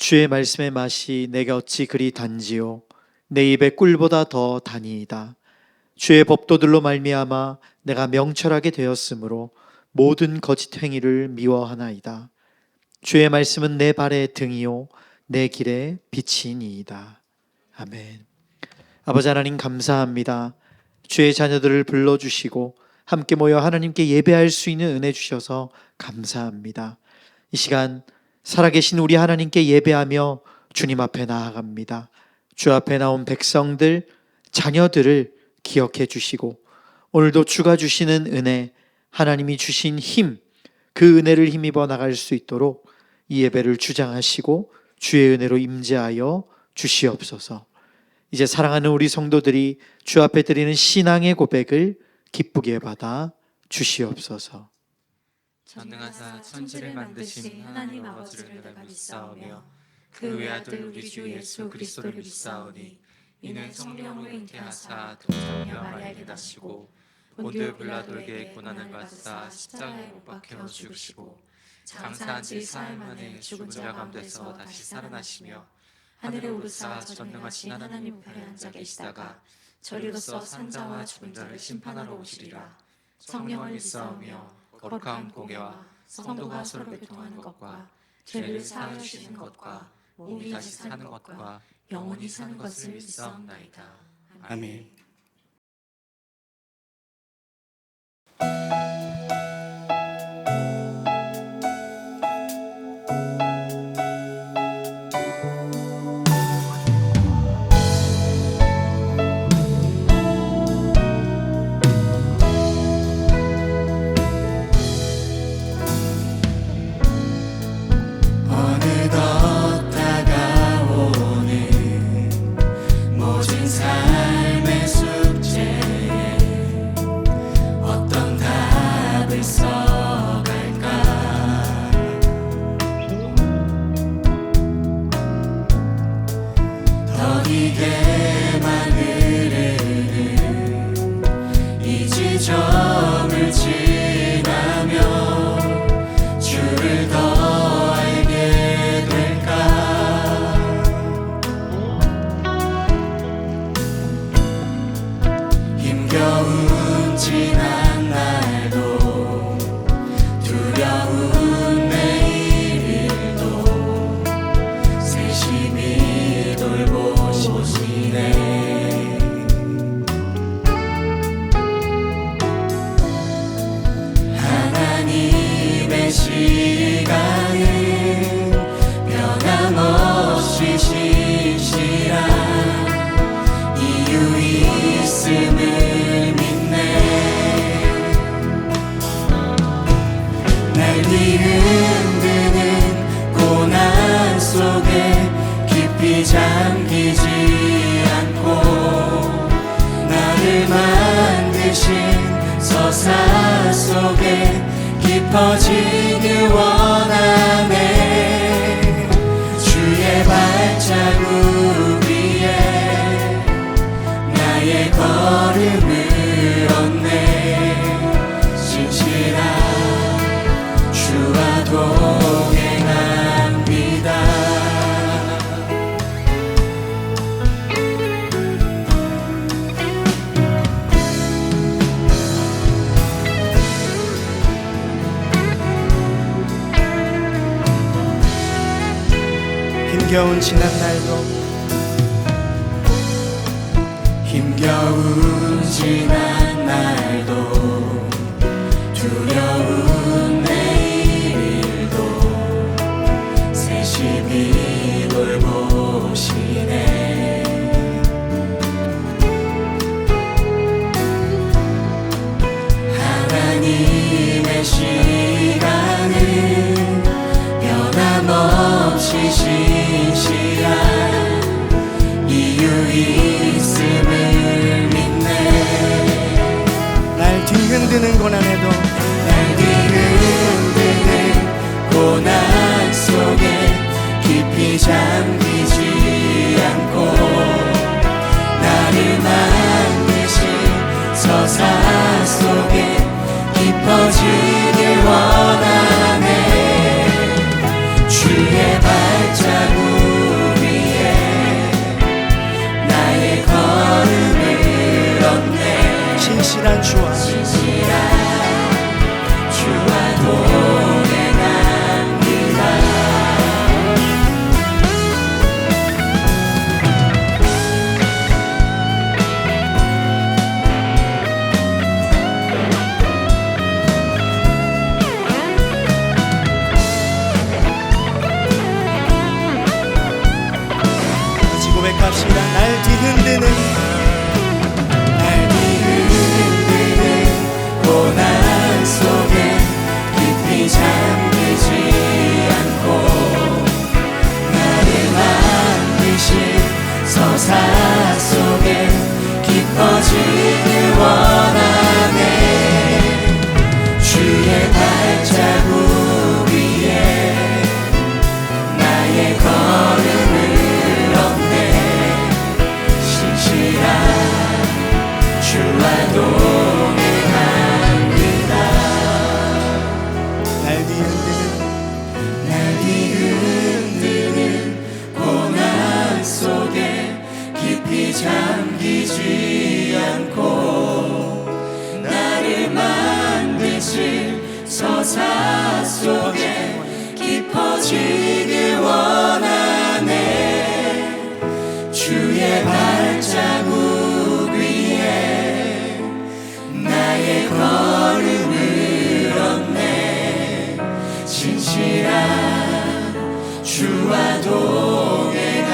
주의 말씀의 맛이 내게 어찌 그리 단지요 내 입의 꿀보다 더 다니이다. 주의 법도들로 말미암아 내가 명철하게 되었으므로 모든 거짓 행위를 미워하나이다. 주의 말씀은 내 발의 등이요 내 길의 빛이니이다. 아멘. 아버지 하나님 감사합니다. 주의 자녀들을 불러주시고 함께 모여 하나님께 예배할 수 있는 은혜 주셔서 감사합니다. 이 시간 살아계신 우리 하나님께 예배하며 주님 앞에 나아갑니다. 주 앞에 나온 백성들, 자녀들을 기억해 주시고 오늘도 주가 주시는 은혜, 하나님이 주신 힘, 그 은혜를 힘입어 나갈 수 있도록 이 예배를 주장하시고 주의 은혜로 임재하여 주시옵소서. 이제 사랑하는 우리 성도들이 주 앞에 드리는 신앙의 고백을 기쁘게 받아 주시옵소서. 전능하사 천지를 만드신 하나님 아버지를 내가 믿사오며 그 외아들 우리 주 예수 그리스도를 믿사오니 이는 성령을 잉태하사 동정녀 마리아에게 나시고 본드 빌라도에게 고난을 받으사 십자가에 못 박혀 죽으시고 장사한 지 사흘 만에 죽은 자 가운데서 다시 살아나시며 하늘에 오르사 전능하신 하나님 우편에 앉아 계시다가 저리로서 산자와 죽은 자를 심판하러 오시리라. 성령을 믿사오며 거룩한 공예와 성도가 서로 교통하는 것과 죄를 사하여 주시는 것과 몸이 다시 사는 것과 영원히 사는 것을 믿사옵나이다. 아멘. 어느덧 다가오는 모진 삶의 숙제에 어떤 답을 써갈까. 더디게만 흐르는 이 지점을 지나며 주를 더 알게 될까. 힘겨운 지난 날도 두려운 내일도 세심히 돌보시네. 하나님의 시간은 변함없이 신실한 이유 있음을 믿네. 날 뒤흔드는 고난 속에 깊이 잠기지 않고 나를 만드신 서사 속에 깊어지길 원하네. 주의 발자국 위에 나의 걸음을 얹네. 신실한 주와 동행합니다. 힘겨운 지난 날도 힘겨운 지난 날도 두려운 내일도 세심히 돌보시네. 하나님의 시간은 변함없이 신실한 이유 있음을 믿네. 날 뒤흔드는 고난에도 날 뒤흔드는 고백합시다. 날 뒤흔드는 고난 속에 깊이 잠기지 않고 나를 만드신 서사 속에 깊어지길 원하네. 주의 발자국 위에 나의 걸음을 얹네. 신실한 주와 동행합니다. 날 뒤흔드는 고난 속에 깊이 잠기지 않고 나를 만드신 서사 속에 깊어지길 원하네. 주의 발자국 위에 나의 걸음을 얹네. 신실한 주와 동행합니다.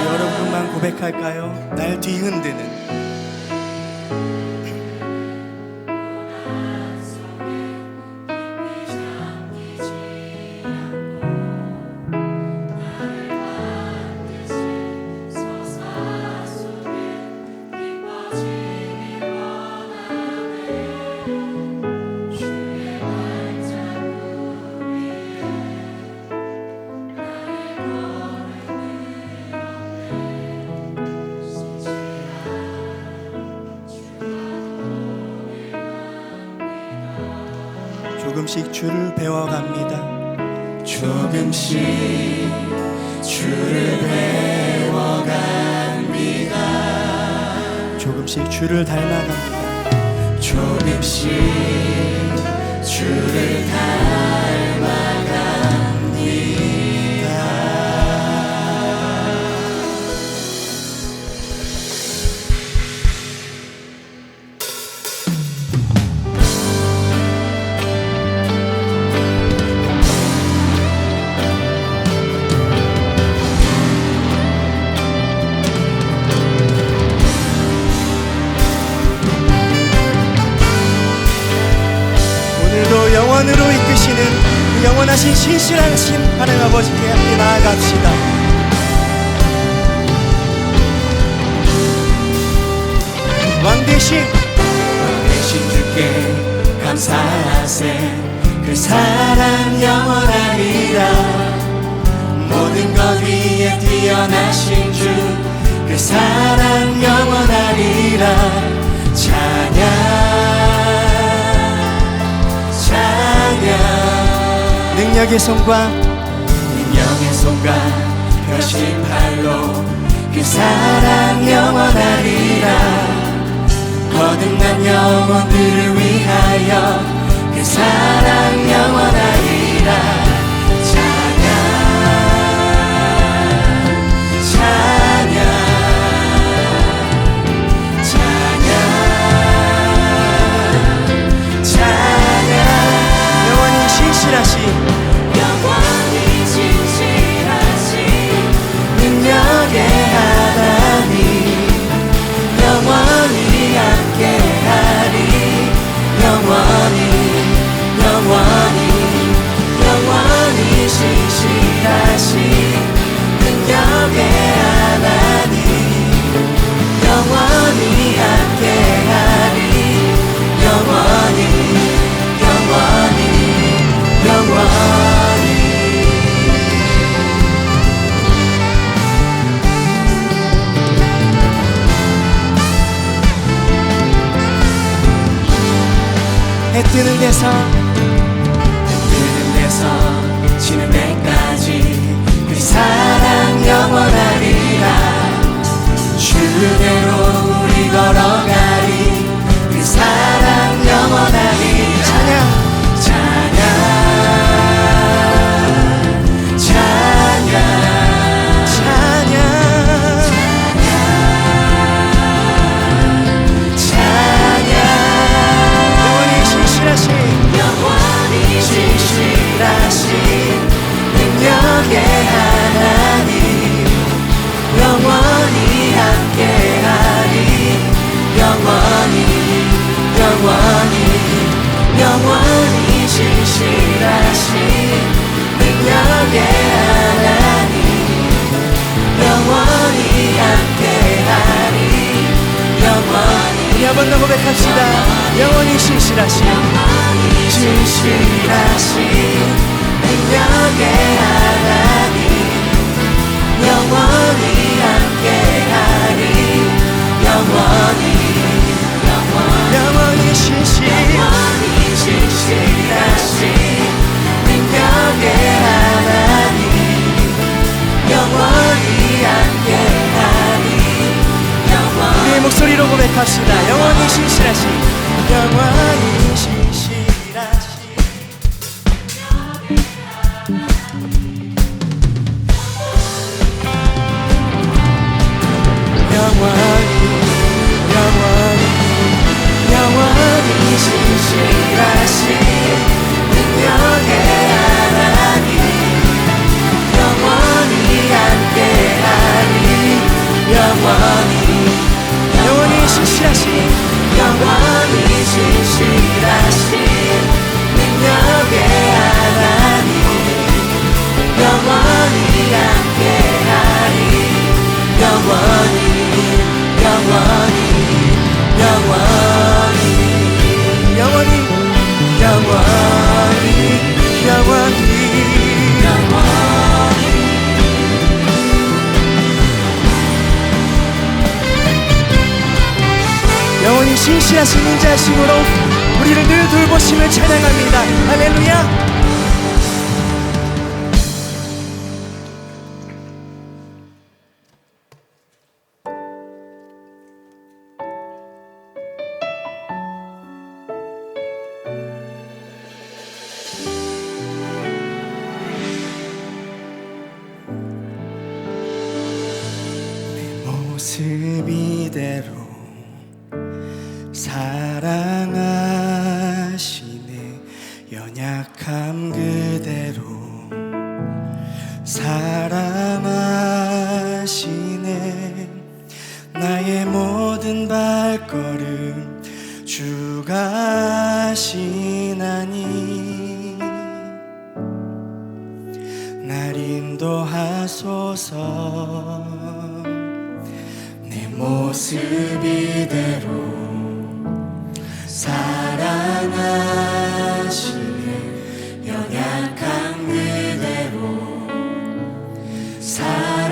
여러분만 고백할까요? 날 뒤흔드는 조금씩 주를 배워갑니다. 조금씩 주를 배워갑니다. 조금씩 주를 닮아갑니다. 조금씩 주를 오늘도 영원으로 이끄시는 그 영원하신 신실하신 하나님 아버지께 함께 나아갑시다. 왕 대신 주께 감사하세. 그 사랑 영원하리라. 모든 것 위에 뛰어나신 주 그 사랑 영원하리라. 찬양 능력의 손과 펴신 팔로 그 사랑 영원하리라. 거듭난 영혼들을 위하여 그 사랑 영원하리라. 영원히 진실하신 능력의 하나님 영원히 함께하리. 영원히 신실하신 능력의 하나님 영원히 함께하리. 영원히 해 뜨는 데서 지는 데까지 그 사랑 영원하리라. 주대로 우리 걸어가리. 그 사랑 영원하리라. 찬양 영원히 신실하신 능력의 하나님 고백합시다. 영원히 신실하신 능력의 하나님 영원히 함께하리 영원히 신실하신 능력의 하나님 영원히 함께하리 우리의 목소리로 고백합시다. 영원히 신실하신 영원히 신실하신 능력의 하나님 영원히 함께하리 영원히 신실하신 능력의 하나님 영원히 함께하리 영원히 영원히 신실하신 인자하심으로 우리를 늘 돌보심을 찬양합니다. 할렐루야. 모습 이대로 사랑하시네 연약함 그대로 사랑하시네 나의 모든 발걸음 주가 하시나니 날 인도하소서 내 모습 이대로 사랑하시네 연약한 그대로 사랑하시네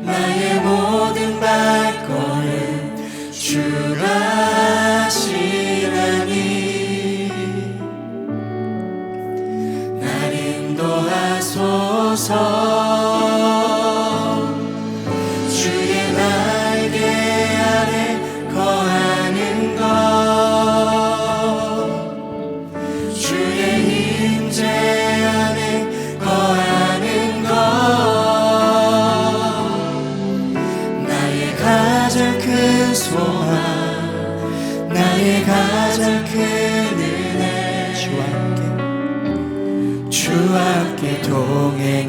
나의 모든 발걸음 주가 하시나니 날 인도하소서 나의 가장 큰 은혜 주 함께 동행하느니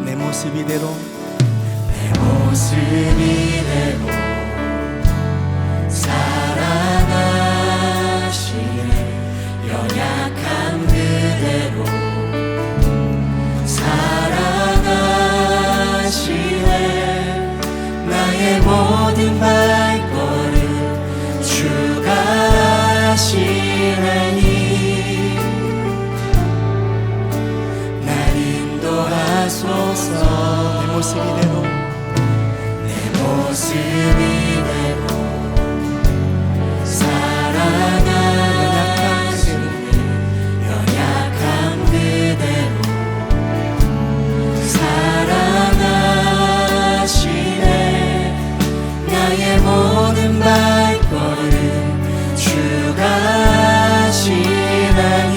내 모습 이대로 사랑하시네 연약한 그대로 나의 모든 발걸음 주가 하시나니 날 인도하소서 내 모습 이대로 사랑하시네 연약한 그대로 사랑하시네 나의 모든 발걸음 주가 하시나니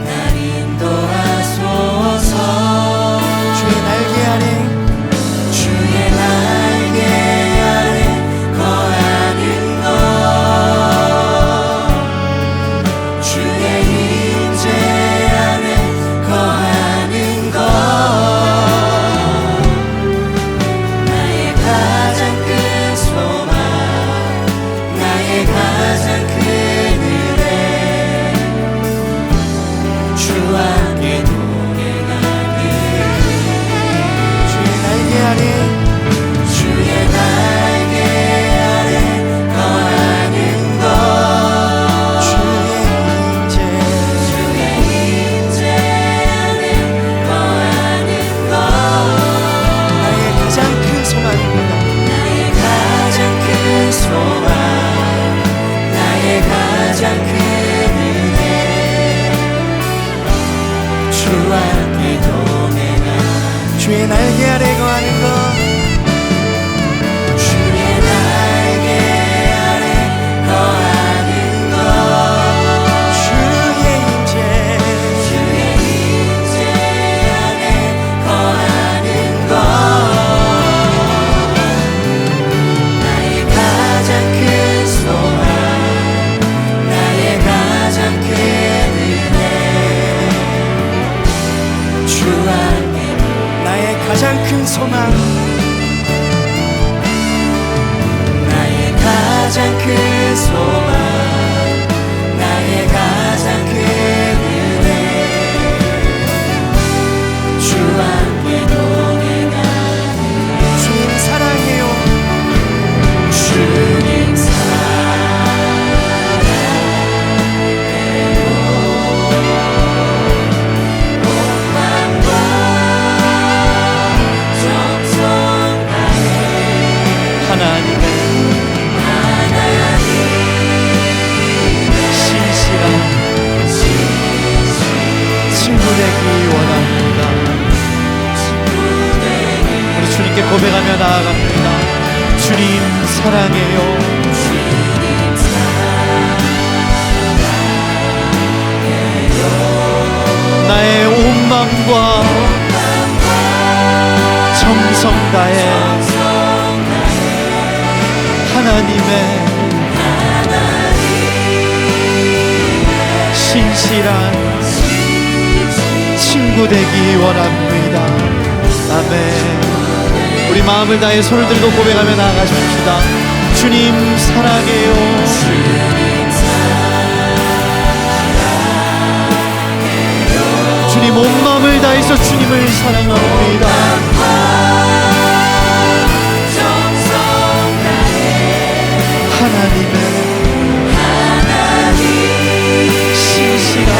날 인도하소서 주의 날개 아래 거하는 것 주의 날개 아래 거하는 것 주의 임재 주의 임재 안에 거하는 것 나의 가장 큰 소망 나의 가장 큰 은혜 주 안에 나의 가장 큰 소망 나의 가장 큰 소망 나의 가장 큰 은혜 주 함께 동행하는 주님 사랑해요 주님 사랑해요 온 마음과 정성 다해 하나님의 신실한 친구 되기 원합니다. 우리 주님께 고백하며 나아갑니다. 주님 사랑해요. 나의 온 마음과 정성 다해 하나님의 신실한 친구 되기 원합니다. 아멘. 우리 마음을 다해 손을 들고 고백하며 나아가십시다. 주님 사랑해요. 주님 온 마음을 다해서 주님을 사랑합니다. 하나님의 신실한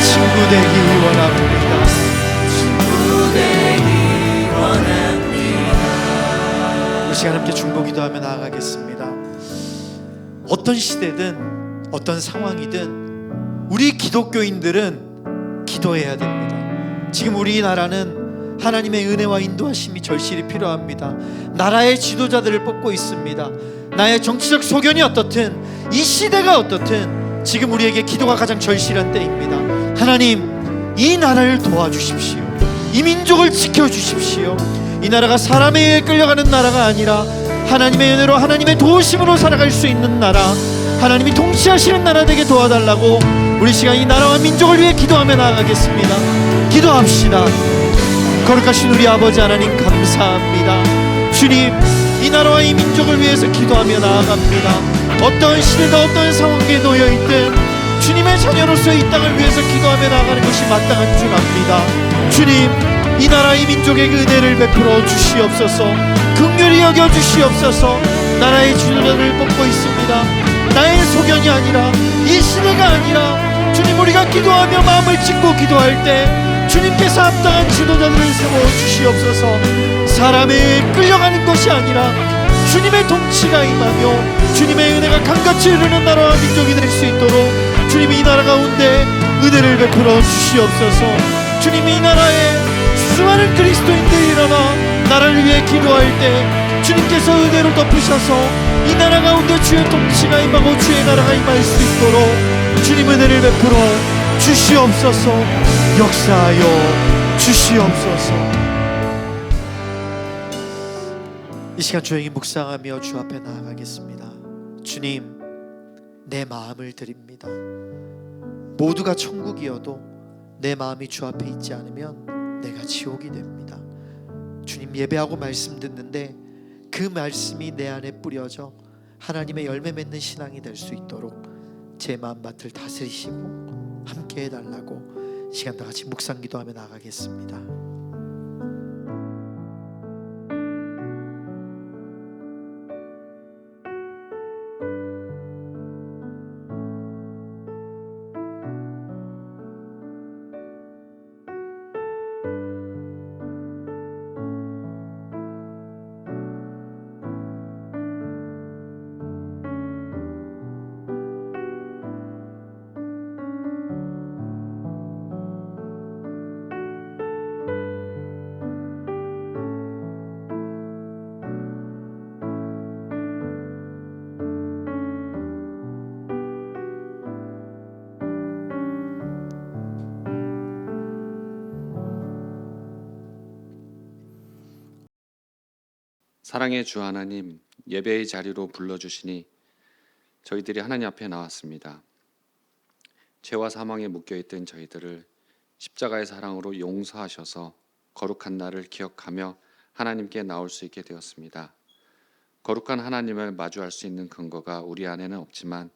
친구 되기 원합니다. 이 시간 함께 중보 기도하며 나아가겠습니다. 어떤 시대든 어떤 상황이든 우리 기독교인들은 기도해야 됩니다. 지금 우리나라는 하나님의 은혜와 인도하심이 절실히 필요합니다. 나라의 지도자들을 뽑고 있습니다. 나의 정치적 소견이 어떻든 이 시대가 어떻든 지금 우리에게 기도가 가장 절실한 때입니다. 하나님, 이 나라를 도와주십시오. 이 민족을 지켜주십시오. 이 나라가 사람에 의해 끌려가는 나라가 아니라 하나님의 은혜로 하나님의 도우심으로 살아갈 수 있는 나라, 하나님이 통치하시는 나라 되게 도와달라고 우리 시간 이 나라와 민족을 위해 기도하며 나아가겠습니다. 기도합시다. 거룩하신 우리 아버지 하나님 감사합니다. 주님, 이 나라와 이 민족을 위해서 기도하며 나아갑니다. 어떤 시대다 어떤 상황에 놓여있든 주님의 자녀로서 이 땅을 위해서 기도하며 나아가는 것이 마땅한 줄 압니다. 주님, 이 나라 이 민족에게 은혜를 베풀어 주시옵소서. 긍휼히 여겨 주시옵소서. 나라의 지도자를 뽑고 있습니다. 나의 소견이 아니라 이 시대가 아니라 주님, 우리가 기도하며 마음을 찢고 기도할 때 주님께서 합당한 지도자들을 세워 주시옵소서. 사람에 끌려가는 것이 아니라 주님의 통치가 임하며 주님의 은혜가 강같이 흐르는 나라와 민족이 될 수 있도록 주님이 이 나라 가운데 은혜를 베풀어 주시옵소서. 주님이 이 나라에 수많은 그리스도인들이 일어나 나라를 위해 기도할 때 주님께서 은혜로 덮으셔서 이 나라 가운데 주의 통치가 임하고 주의 나라가 임할 수 있도록 주님 은혜를 베풀어 주시옵소서. 역사하여 주시옵소서. 이 시간 조용히 묵상하며 주 앞에 나아가겠습니다. 주님, 내 마음을 드립니다. 모두가 천국이어도 내 마음이 주 앞에 있지 않으면 내가 지옥이 됩니다. 주님, 예배하고 말씀 듣는데 그 말씀이 내 안에 뿌려져 하나님의 열매 맺는 신앙이 될 수 있도록 제 마음밭을 다스리시고 함께 해달라고 시간 다 같이 묵상 기도하며 나가겠습니다. 사랑의 주 하나님, 예배의 자리로 불러주시니 저희들이 하나님 앞에 나왔습니다. 죄와 사망에 묶여있던 저희들을 십자가의 사랑으로 용서하셔서 거룩한 날을 기억하며 하나님께 나올 수 있게 되었습니다. 거룩한 하나님을 마주할 수 있는 근거가 우리 안에는 없지만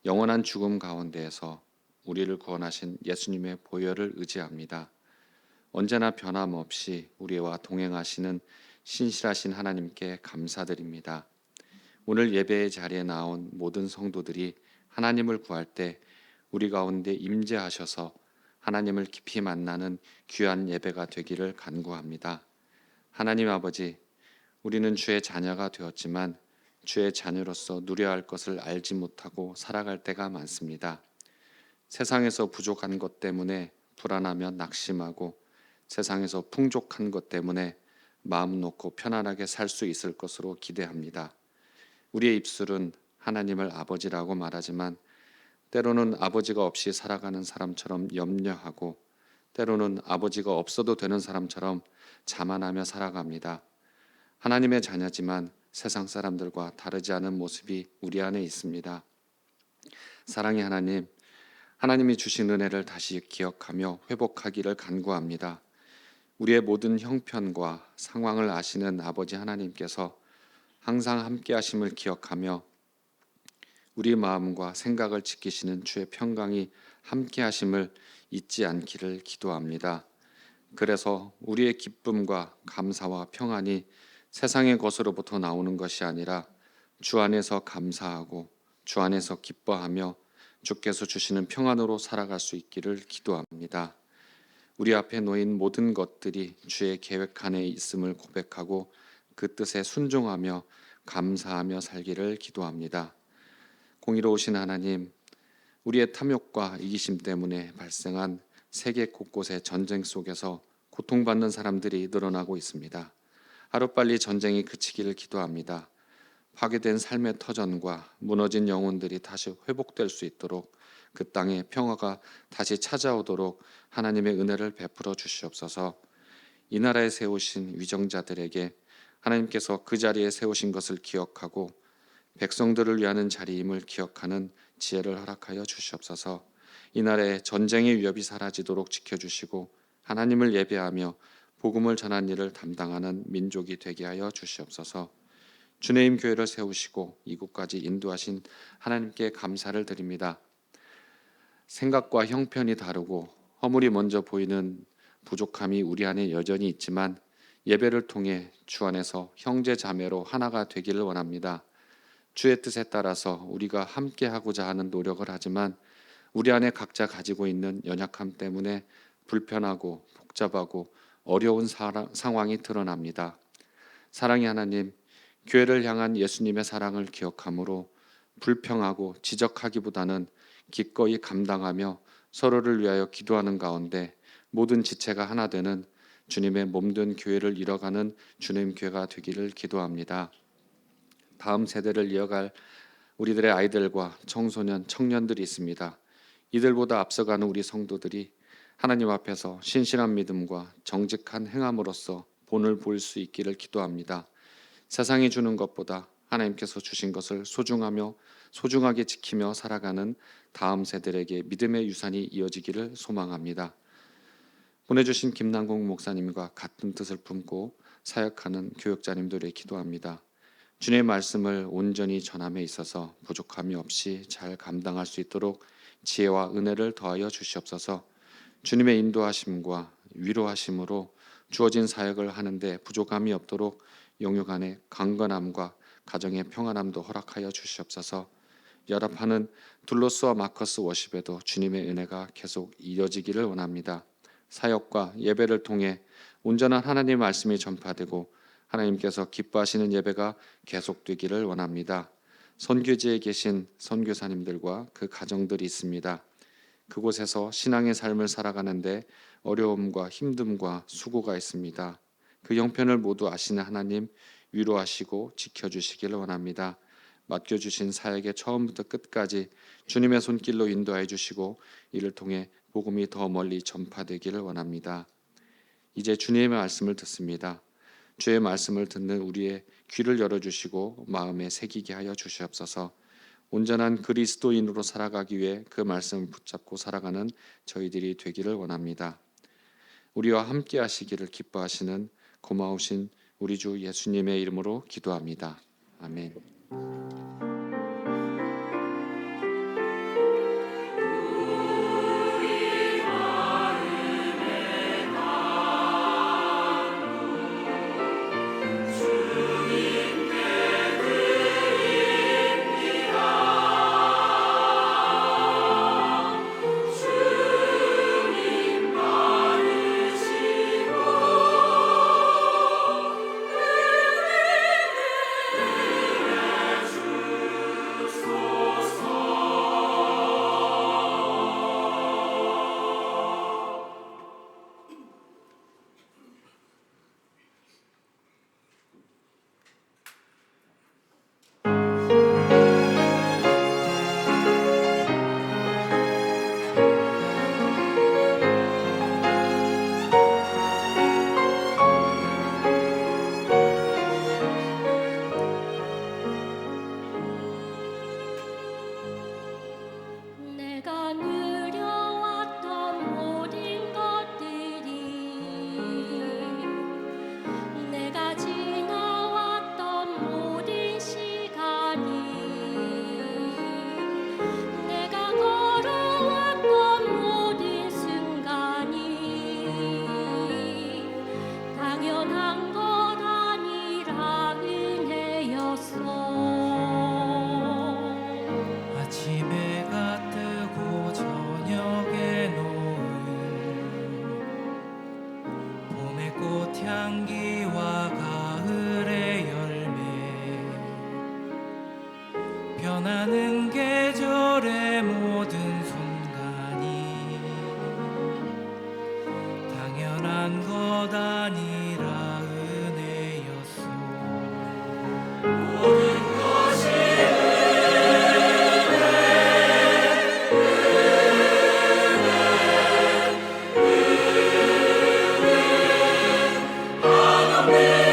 영원한 죽음 가운데에서 우리를 구원하신 예수님의 보혈을 의지합니다. 언제나 변함없이 우리와 동행하시는 신실하신 하나님께 감사드립니다. 오늘 예배의 자리에 나온 모든 성도들이 하나님을 구할 때 우리 가운데 임재하셔서 하나님을 깊이 만나는 귀한 예배가 되기를 간구합니다. 하나님 아버지, 우리는 주의 자녀가 되었지만 주의 자녀로서 누려야 할 것을 알지 못하고 살아갈 때가 많습니다. 세상에서 부족한 것 때문에 불안하며 낙심하고 세상에서 풍족한 것 때문에 마음 놓고 편안하게 살 수 있을 것으로 기대합니다. 우리의 입술은 하나님을 아버지라고 말하지만 때로는 아버지가 없이 살아가는 사람처럼 염려하고 때로는 아버지가 없어도 되는 사람처럼 자만하며 살아갑니다. 하나님의 자녀지만 세상 사람들과 다르지 않은 모습이 우리 안에 있습니다. 사랑의 하나님, 하나님이 주신 은혜를 다시 기억하며 회복하기를 간구합니다. 우리의 모든 형편과 상황을 아시는 아버지 하나님께서 항상 함께 하심을 기억하며 우리 마음과 생각을 지키시는 주의 평강이 함께 하심을 잊지 않기를 기도합니다. 그래서 우리의 기쁨과 감사와 평안이 세상의 것으로부터 나오는 것이 아니라 주 안에서 감사하고 주 안에서 기뻐하며 주께서 주시는 평안으로 살아갈 수 있기를 기도합니다. 우리 앞에 놓인 모든 것들이 주의 계획 안에 있음을 고백하고 그 뜻에 순종하며 감사하며 살기를 기도합니다. 공의로우신 하나님, 우리의 탐욕과 이기심 때문에 발생한 세계 곳곳의 전쟁 속에서 고통받는 사람들이 늘어나고 있습니다. 하루빨리 전쟁이 그치기를 기도합니다. 파괴된 삶의 터전과 무너진 영혼들이 다시 회복될 수 있도록 그 땅에 평화가 다시 찾아오도록 하나님의 은혜를 베풀어 주시옵소서. 이 나라에 세우신 위정자들에게 하나님께서 그 자리에 세우신 것을 기억하고 백성들을 위하는 자리임을 기억하는 지혜를 허락하여 주시옵소서. 이 나라에 전쟁의 위협이 사라지도록 지켜주시고 하나님을 예배하며 복음을 전하는 일을 담당하는 민족이 되게 하여 주시옵소서. 주님 교회를 세우시고 이곳까지 인도하신 하나님께 감사를 드립니다. 생각과 형편이 다르고 허물이 먼저 보이는 부족함이 우리 안에 여전히 있지만 예배를 통해 주 안에서 형제 자매로 하나가 되기를 원합니다. 주의 뜻에 따라서 우리가 함께 하고자 하는 노력을 하지만 우리 안에 각자 가지고 있는 연약함 때문에 불편하고 복잡하고 어려운 상황이 드러납니다. 사랑의 하나님, 교회를 향한 예수님의 사랑을 기억함으로 불평하고 지적하기보다는 기꺼이 감당하며 서로를 위하여 기도하는 가운데 모든 지체가 하나 되는 주님의 몸된 교회를 이뤄가는 주님 교회가 되기를 기도합니다. 다음 세대를 이어갈 우리들의 아이들과 청소년, 청년들이 있습니다. 이들보다 앞서가는 우리 성도들이 하나님 앞에서 신실한 믿음과 정직한 행함으로써 본을 볼 수 있기를 기도합니다. 세상이 주는 것보다 하나님께서 주신 것을 소중하며 소중하게 지키며 살아가는 다음 세대에게 믿음의 유산이 이어지기를 소망합니다. 보내주신 김남국 목사님과 같은 뜻을 품고 사역하는 교역자님들의 기도합니다. 주님의 말씀을 온전히 전함에 있어서 부족함이 없이 잘 감당할 수 있도록 지혜와 은혜를 더하여 주시옵소서. 주님의 인도하심과 위로하심으로 주어진 사역을 하는데 부족함이 없도록 영육 안에 강건함과 가정의 평안함도 허락하여 주시옵소서. 연합하는 둘로스와 마커스 워십에도 주님의 은혜가 계속 이어지기를 원합니다. 사역과 예배를 통해 온전한 하나님의 말씀이 전파되고 하나님께서 기뻐하시는 예배가 계속되기를 원합니다. 선교지에 계신 선교사님들과 그 가정들이 있습니다. 그곳에서 신앙의 삶을 살아가는데 어려움과 힘듦과 수고가 있습니다. 그 형편을 모두 아시는 하나님 위로하시고 지켜주시기를 원합니다. 맡겨주신 사역의 처음부터 끝까지 주님의 손길로 인도해 주시고 이를 통해 복음이 더 멀리 전파되기를 원합니다. 이제 주님의 말씀을 듣습니다. 주의 말씀을 듣는 우리의 귀를 열어주시고 마음에 새기게 하여 주시옵소서. 온전한 그리스도인으로 살아가기 위해 그 말씀을 붙잡고 살아가는 저희들이 되기를 원합니다. 우리와 함께 하시기를 기뻐하시는 고마우신 우리 주 예수님의 이름으로 기도합니다. 아멘. 내가 누려왔던 모든 것들이 내가 지나왔던 모든 시간이 내가 걸어왔던 모든 순간이 당연한 것 아니라 은혜였어. 아침에 해가 뜨고 저녁에 노을 봄의 꽃향기와 가을의 열매 변하는 계절의 모든 순간이 당연한 것 아니라 은혜였소. 아멘.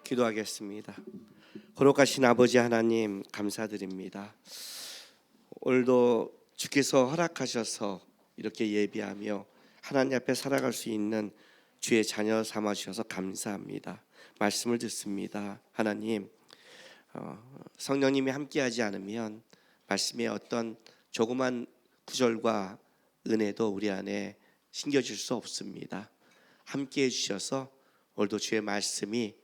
기도하겠습니다. 거룩하신 아버지 하나님 감사드립니다. 오늘도 주께서 허락하셔서 이렇게 예비하며 하나님 앞에 살아갈 수 있는 주의 자녀 삼아 주셔서 감사합니다. 말씀을 듣습니다. 하나님, 성령님이 함께하지 않으면 말씀의 어떤 조그만 구절과 은혜도 우리 안에 심겨질 수 없습니다. 함께해 주셔서 오늘도 주의 말씀이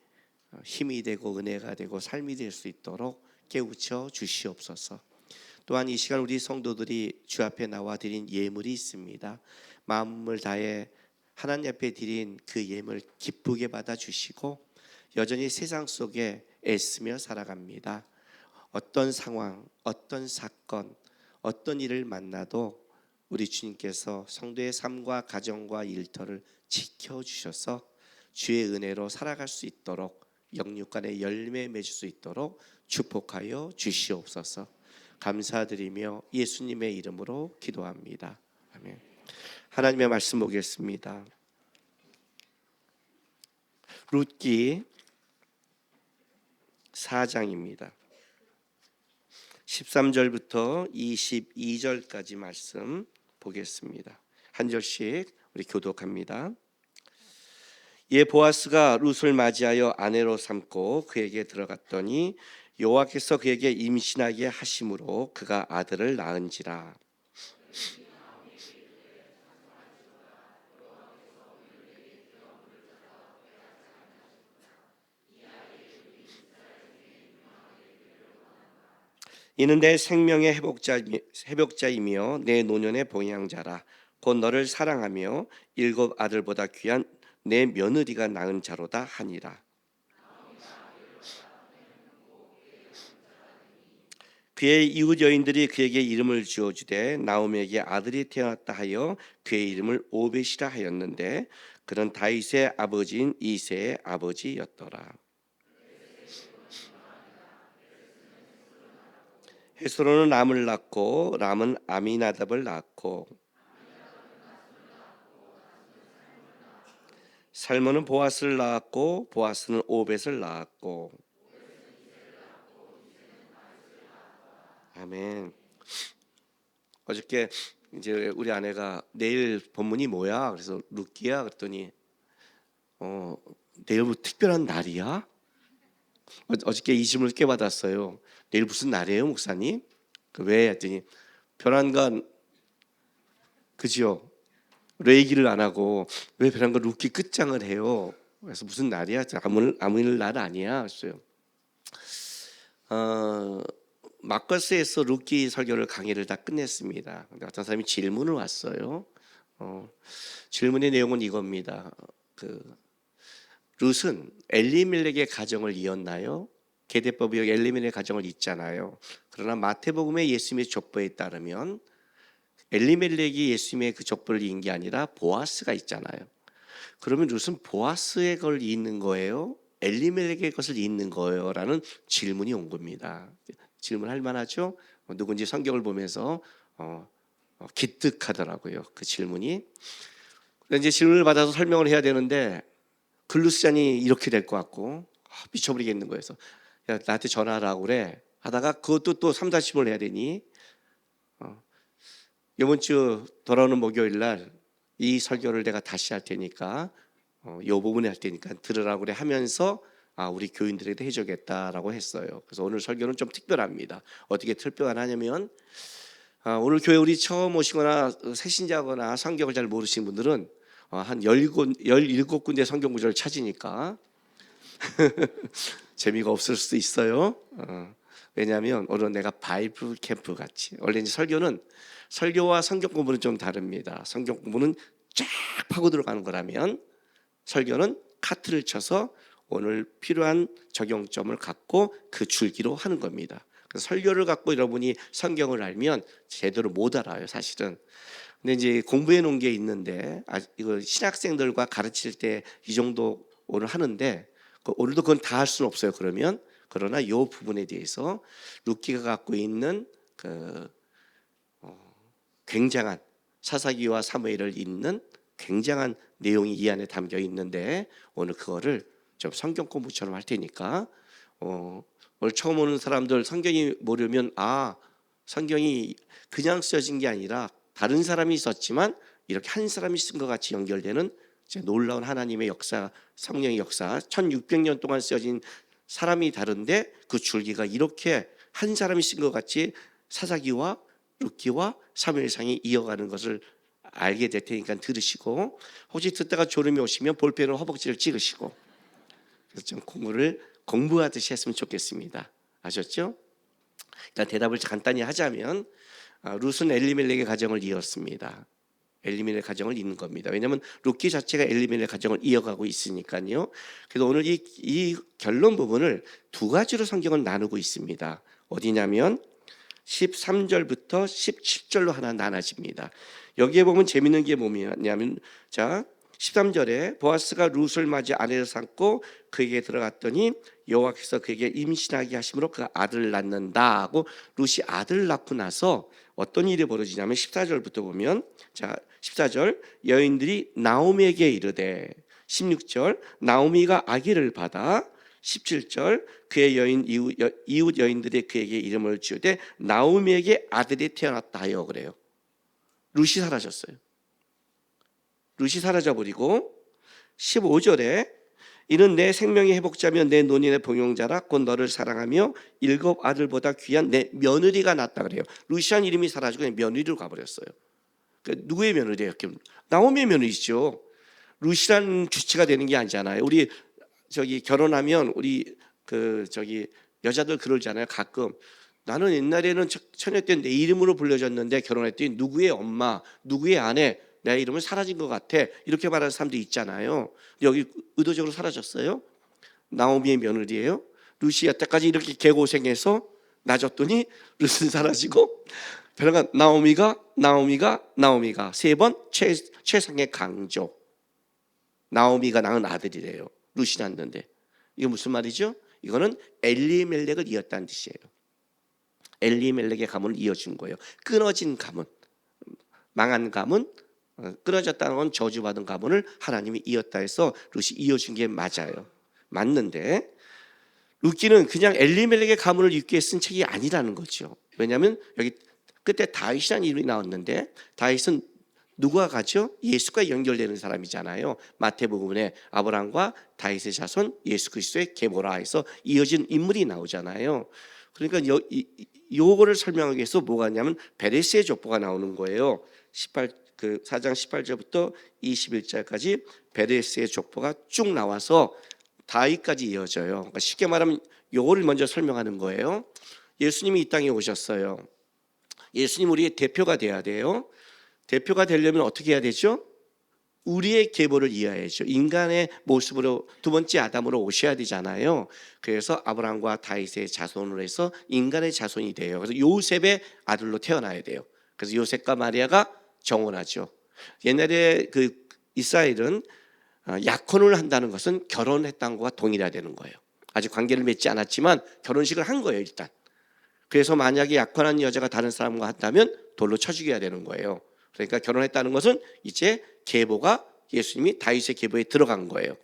힘이 되고 은혜가 되고 삶이 될 수 있도록 깨우쳐 주시옵소서. 또한 이 시간 우리 성도들이 주 앞에 나와 드린 예물이 있습니다. 마음을 다해 하나님 앞에 드린 그 예물 기쁘게 받아 주시고 여전히 세상 속에 애쓰며 살아갑니다. 어떤 상황, 어떤 사건, 어떤 일을 만나도 우리 주님께서 성도의 삶과 가정과 일터를 지켜주셔서 주의 은혜로 살아갈 수 있도록 영육간의 열매 맺을 수 있도록 축복하여 주시옵소서. 감사드리며 예수님의 이름으로 기도합니다. 아멘. 하나님의 말씀 보겠습니다. 룻기 4장입니다. 13절부터 22절까지 말씀 보겠습니다. 한 절씩 우리 교독합니다. 예, 보아스가 룻을 맞이하여 아내로 삼고 그에게 들어갔더니 여호와께서 그에게 임신하게 하심으로 그가 아들을 낳은지라. 이는 내 생명의 회복자이며 내 노년의 봉양자라. 곧 너를 사랑하며 7 아들보다 귀한 내 며느리가 낳은 자로다 하니라. 그의 이웃 여인들이 그에게 이름을 지어주되 나오미에게 아들이 태어났다 하여 그의 이름을 오벳이라 하였는데 그는 다윗의 아버지인 이새의 아버지였더라. 헤스론은 람을 낳고 람은 아미나답을 낳고 살몬은 보아스를 낳았고 보아스는 오벳을 낳았고. 아멘. 어저께 이제 우리 아내가 내일 본문이 뭐야? 그래서 룻기야 그랬더니 내일 뭐 특별한 날이야? 어저께 이 질문을 깨받았어요. 내일 무슨 날이에요, 목사님? 왜? 했더니 별안간 그지요? 왜 얘기를 안 하고 왜 별안간 룻기 끝장을 해요? 그래서 무슨 날이야? 아무 날 아니야. 그랬어요. 마커스에서 룻기 설교를 강의를 다 끝냈습니다. 근데 어떤 사람이 질문을 왔어요. 질문의 내용은 이겁니다. 룻은 엘리멜렉의 가정을 이었나요? 계대법이 여기 엘리멜렉의 가정을 잇잖아요. 그러나 마태복음의 예수님의 족보에 따르면 엘리멜렉이 예수님의 그 족보를 이은 게 아니라 보아스가 있잖아요. 그러면 룻은 보아스의 걸 잇는 거예요? 엘리멜렉의 것을 잇는 거예요? 라는 질문이 온 겁니다. 질문할 만하죠? 누군지 성경을 보면서 기특하더라고요. 그 질문이. 이제 질문을 받아서 설명을 해야 되는데 글루스잔이 이렇게 될 것 같고 미쳐버리겠는 거예요. 그래서 야, 나한테 전화하라고 그래 하다가 그것도 또 3-4을 해야 되니 이번 주 돌아오는 목요일 날 이 설교를 내가 다시 할 테니까 이 부분에 할 테니까 들으라고 그래 하면서 우리 교인들에게 해주겠다라고 했어요. 그래서 오늘 설교는 좀 특별합니다. 어떻게 특별하냐면 오늘 교회 우리 처음 오시거나 새신자거나 성경을 잘 모르시는 분들은 한 17군데 성경 구절을 찾으니까 재미가 없을 수도 있어요. 왜냐하면 오늘 내가 바이블 캠프 같이 원래 이제 설교와 성경 공부는 좀 다릅니다. 성경 공부는 쫙 파고 들어가는 거라면 설교는 카트를 쳐서 오늘 필요한 적용점을 갖고 그 줄기로 하는 겁니다. 그래서 설교를 갖고 여러분이 성경을 알면 제대로 못 알아요, 사실은. 근데 이제 공부해 놓은 게 있는데 이거 신학생들과 가르칠 때 이 정도 오늘 하는데 오늘도 그건 다 할 수는 없어요. 그러나 이 부분에 대해서 룻기가 갖고 있는 굉장한 사사기와 사무엘을 잇는 굉장한 내용이 이 안에 담겨 있는데 오늘 그거를 좀 성경 공부처럼 할 테니까 오늘 처음 오는 사람들 성경이 모르면 성경이 그냥 쓰여진 게 아니라 다른 사람이 썼지만 이렇게 한 사람이 쓴 것 같이 연결되는 놀라운 하나님의 역사, 성령의 역사, 1600년 동안 쓰여진 사람이 다른데 그 줄기가 이렇게 한 사람이 쓴 것 같이 사사기와 룻기와 사무엘상이 이어가는 것을 알게 될 테니까 들으시고, 혹시 듣다가 졸음이 오시면 볼펜으로 허벅지를 찍으시고 그래서 좀 공부하듯이 했으면 좋겠습니다. 아셨죠? 일단 대답을 간단히 하자면 룻은 엘리멜렉의 가정을 이었습니다. 엘리멜렉 가정을 잇는 겁니다. 왜냐하면 룻기 자체가 엘리멜렉 가정을 이어가고 있으니까요. 그래서 오늘 이 결론 부분을 두 가지로 성경을 나누고 있습니다. 어디냐면 13절부터 17절로 하나 나눠집니다. 여기에 보면 재밌는 게 뭐냐면 13절에 보아스가 룻을 맞이 아내를 삼고 그에게 들어갔더니 여호와께서 그에게 임신하게 하심으로 그가 아들을 낳는다 하고, 룻이 아들을 낳고 나서 어떤 일이 벌어지냐면 14절부터 보면 14절 여인들이 나오미에게 이르되, 16절 나오미가 아기를 받아, 17절 그의 여인 이웃 여인들이 그에게 이름을 지으되 나오미에게 아들이 태어났다 하여 그래요. 룻이 사라졌어요. 룻이 사라져버리고 15절에 이는 내 생명의 회복자며 내 논인의 봉용자라 곧 너를 사랑하며 7 아들보다 귀한 내 며느리가 났다 그래요. 룻이란 이름이 사라지고 그냥 며느리로 가버렸어요. 그러니까 누구의 며느리예요? 나오미의 며느리죠. 룻이란 주체가 되는 게 아니잖아요. 우리 결혼하면 우리 여자들 그러잖아요. 가끔 나는 옛날에는 처녀 때 내 이름으로 불려졌는데 결혼했더니 누구의 엄마, 누구의 아내, 내 이름은 사라진 것 같아, 이렇게 말하는 사람도 있잖아요. 여기 의도적으로 사라졌어요. 나오미의 며느리예요. 룻이 여태까지 이렇게 개고생해서 낮았더니 룻은 사라지고, 그러니까 나오미가 3번 최상의 강조. 나오미가 낳은 아들이래요. 룻이 낳았는데 이게 무슨 말이죠? 이거는 엘리멜렉을 이었다는 뜻이에요. 엘리멜렉의 가문을 이어준 거예요. 끊어진 가문, 망한 가문, 끊어졌다는 건 저주받은 가문을 하나님이 이었다 해서 룻이 이어준 게 맞는데 룻기는 그냥 엘리멜렉의 가문을 잇기 위해 쓴 책이 아니라는 거죠. 왜냐하면 여기 그때 다윗이라는 이름이 나왔는데 다윗은 누가 가죠? 예수가 연결되는 사람이잖아요. 마태복음에 아브라함과 다윗의 자손 예수 그리스도의 계보라 해서 이어진 인물이 나오잖아요. 그러니까 요거를 설명하기 위해서 뭐가 있냐면 베레스의 족보가 나오는 거예요. 4장 18절부터 21절까지 베레스의 족보가 쭉 나와서 다윗까지 이어져요. 그러니까 쉽게 말하면 요거를 먼저 설명하는 거예요. 예수님이 이 땅에 오셨어요. 예수님 우리의 대표가 돼야 돼요. 대표가 되려면 어떻게 해야 되죠? 우리의 계보를 이해해야죠. 인간의 모습으로 두 번째 아담으로 오셔야 되잖아요. 그래서 아브라함과 다윗의 자손으로 해서 인간의 자손이 돼요. 그래서 요셉의 아들로 태어나야 돼요. 그래서 요셉과 마리아가 정혼하죠. 옛날에 이스라엘은 약혼을 한다는 것은 결혼했다는 것과 동일해야 되는 거예요. 아직 관계를 맺지 않았지만 결혼식을 한 거예요, 일단. 그래서 만약에 약혼한 여자가 다른 사람과 한다면 돌로 쳐 죽여야 되는 거예요. 그러니까 결혼했다는 것은 이제 계보가 예수님이 다윗의 계보에 들어간 거예요.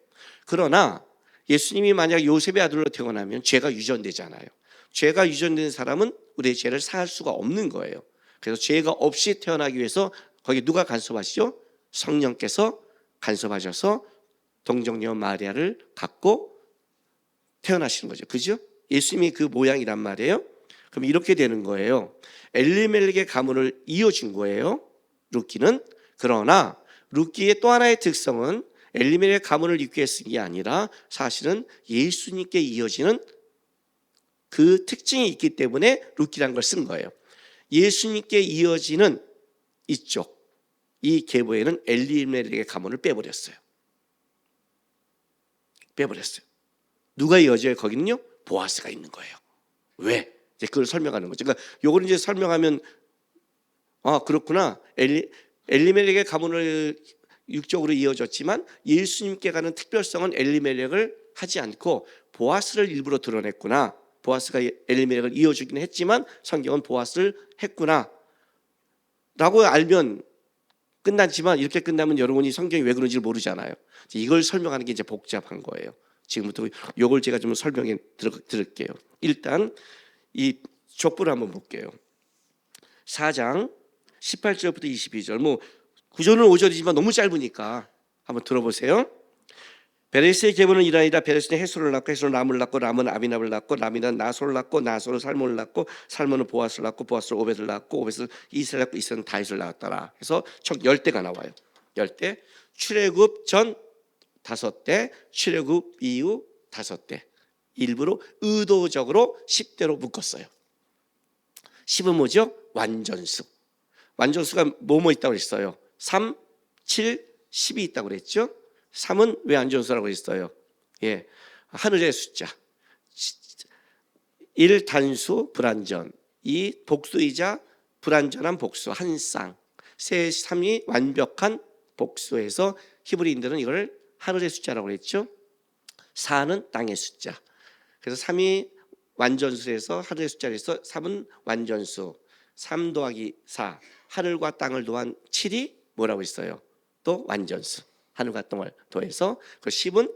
그러나 예수님이 만약 요셉의 아들로 태어나면 죄가 유전되잖아요. 죄가 유전된 사람은 우리의 죄를 사할 수가 없는 거예요. 그래서 죄가 없이 태어나기 위해서 거기 누가 간섭하시죠? 성령께서 간섭하셔서 동정녀 마리아를 갖고 태어나시는 거죠. 그죠? 예수님이 그 모양이란 말이에요. 그럼 이렇게 되는 거예요. 엘리멜렉의 가문을 이어준 거예요, 룻기는. 그러나 룻기의 또 하나의 특성은 엘리멜렉 가문을 잇기 위해 쓴 게 아니라 사실은 예수님께 이어지는 그 특징이 있기 때문에 룻기라는 걸 쓴 거예요. 예수님께 이어지는 이 계보에는 엘리멜렉의 가문을 빼버렸어요. 누가 이어져요? 거기는요, 보아스가 있는 거예요. 왜? 이제 그걸 설명하는 거죠. 그러니까 요걸 이제 설명하면 그렇구나. 엘리멜렉의 가문을 육적으로 이어졌지만 예수님께 가는 특별성은 엘리멜렉을 하지 않고 보아스를 일부러 드러냈구나. 보아스가 엘리멜렉을 이어주긴 했지만 성경은 보아스를 했구나 라고 알면 끝났지만, 이렇게 끝나면 여러분이 성경이 왜 그런지 모르잖아요. 이걸 설명하는 게 이제 복잡한 거예요. 지금부터 요걸 제가 좀 설명해 드릴게요. 일단 이 족보를 한번 볼게요. 4장 18절부터 22절. 뭐 구조는 5절이지만 너무 짧으니까 한번 들어보세요. 베레스의 계보는 이라이다. 베레스는 헤솔을 낳고 헤솔은 람을 낳고 람은 아비납을 낳고 람이는 나솔을 낳고 나솔은 살몬을 낳고 살몬은 보아스를 낳고 보아스는 오벳을 낳고 오벳은 이스를 낳고 이스는 다윗을 낳았더라. 그래서 총 10대가 나와요. 10대. 출애굽 전 5대, 출애굽 이후 5대. 일부러 의도적으로 10대로 묶었어요. 10은 뭐죠? 완전수. 완전수가 뭐뭐 있다고 그랬어요? 3, 7, 10이 있다고 그랬죠? 3은 왜 완전수라고 했어요? 예, 하늘의 숫자. 1 단수 불완전, 2 복수이자 불완전한 복수 한 쌍, 3이 완벽한 복수에서 히브리인들은 이걸 하늘의 숫자라고 했죠. 4는 땅의 숫자. 그래서 3이 완전수에서 하늘의 숫자에서 3은 완전수. 3 더하기 4 하늘과 땅을 더한 7이 뭐라고 했어요? 또 완전수. 하늘과 땅을 더해서 그 10은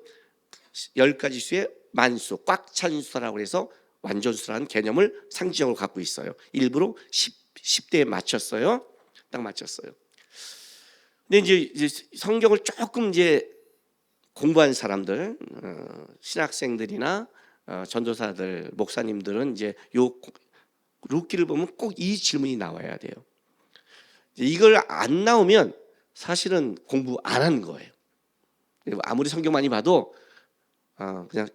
10가지 수의 만수, 꽉 찬 수라고 해서 완전수라는 개념을 상징적으로 갖고 있어요. 일부러 10대에 맞췄어요. 딱 맞췄어요. 근데 이제 성경을 조금 이제 공부한 사람들, 신학생들이나 전도사들, 목사님들은 이제 요 룻기를 보면 꼭 이 질문이 나와야 돼요. 이걸 안 나오면 사실은 공부 안 한 거예요. 아무리 성경 많이 봐도 그냥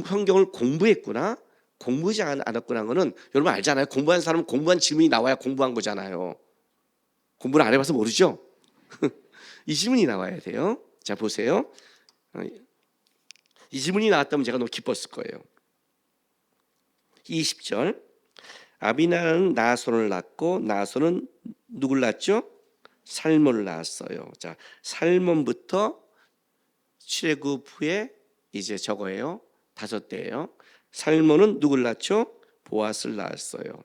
성경을 공부했구나, 공부하지 않았구나 하는 거는 여러분 알잖아요. 공부한 사람은 공부한 질문이 나와야 공부한 거잖아요. 공부를 안 해봐서 모르죠. 이 질문이 나와야 돼요. 자, 보세요. 이 질문이 나왔다면 제가 너무 기뻤을 거예요. 20절. 아비나는 나손을 낳고 나손은 누굴 낳았죠? 살몬을 낳았어요. 자, 살몬부터 출애굽 후에 이제 저거예요. 5대예요. 살몬은 누굴 낳죠? 보아스를 낳았어요.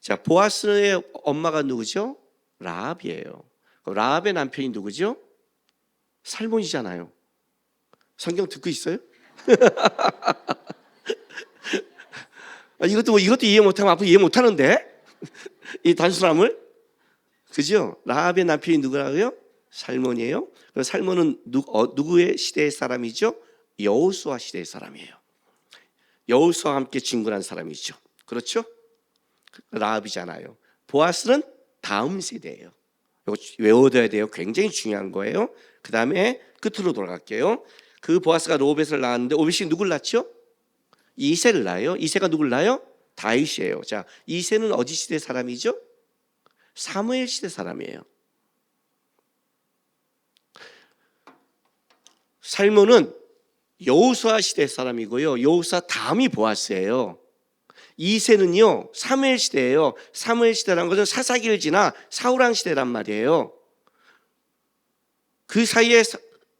자, 보아스의 엄마가 누구죠? 라합이에요. 라합의 남편이 누구죠? 살몬이잖아요. 성경 듣고 있어요? 이것도 이해 못하면 앞으로 이해 못하는데 이 단순함을, 그죠? 라합의 남편이 누구라고요? 살몬이에요. 살몬은 누구의 시대의 사람이죠? 여호수아 시대의 사람이에요. 여호수아와 함께 진군한 사람이죠. 그렇죠? 라합이잖아요. 보아스는 다음 세대예요. 이거 외워둬야 돼요. 굉장히 중요한 거예요. 그 다음에 끝으로 돌아갈게요. 그 보아스가 오벳을 낳았는데 오벳이 누굴 낳죠? 이새를 낳아요. 이새가 누굴 낳아요? 다윗이에요. 자, 이새는 어디 시대 사람이죠? 사무엘 시대 사람이에요. 살몬은 여호수아 시대 사람이고요. 여호수아 다음이 보아스예요. 이새는요 사무엘 시대예요. 사무엘 시대라는 것은 사사기를 지나 사울왕 시대란 말이에요. 그 사이에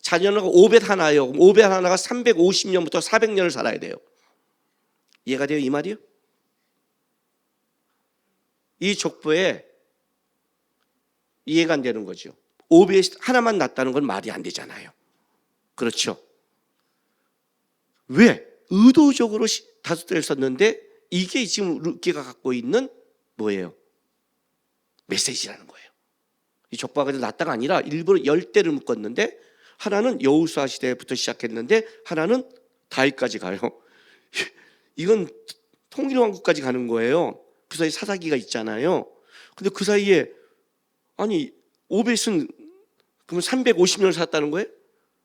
자녀가 오벳 하나요. 오벳 하나가 350년부터 400년을 살아야 돼요. 이해가 돼요? 이 말이요? 이 족보에 이해가 안 되는 거죠. 오벳 하나만 낳았다는 건 말이 안 되잖아요. 그렇죠? 왜? 의도적으로 5대를 썼는데 이게 지금 룻기가 갖고 있는 뭐예요? 메시지라는 거예요. 이 족보가 낳다가 아니라 일부러 10대를 묶었는데 하나는 여호수아 시대부터 시작했는데 하나는 다윗까지 가요. 이건 통일왕국까지 가는 거예요. 그 사이에 사사기가 있잖아요. 근데 그 사이에 아니 오벳은 그럼 350년을 살았다는 거예요?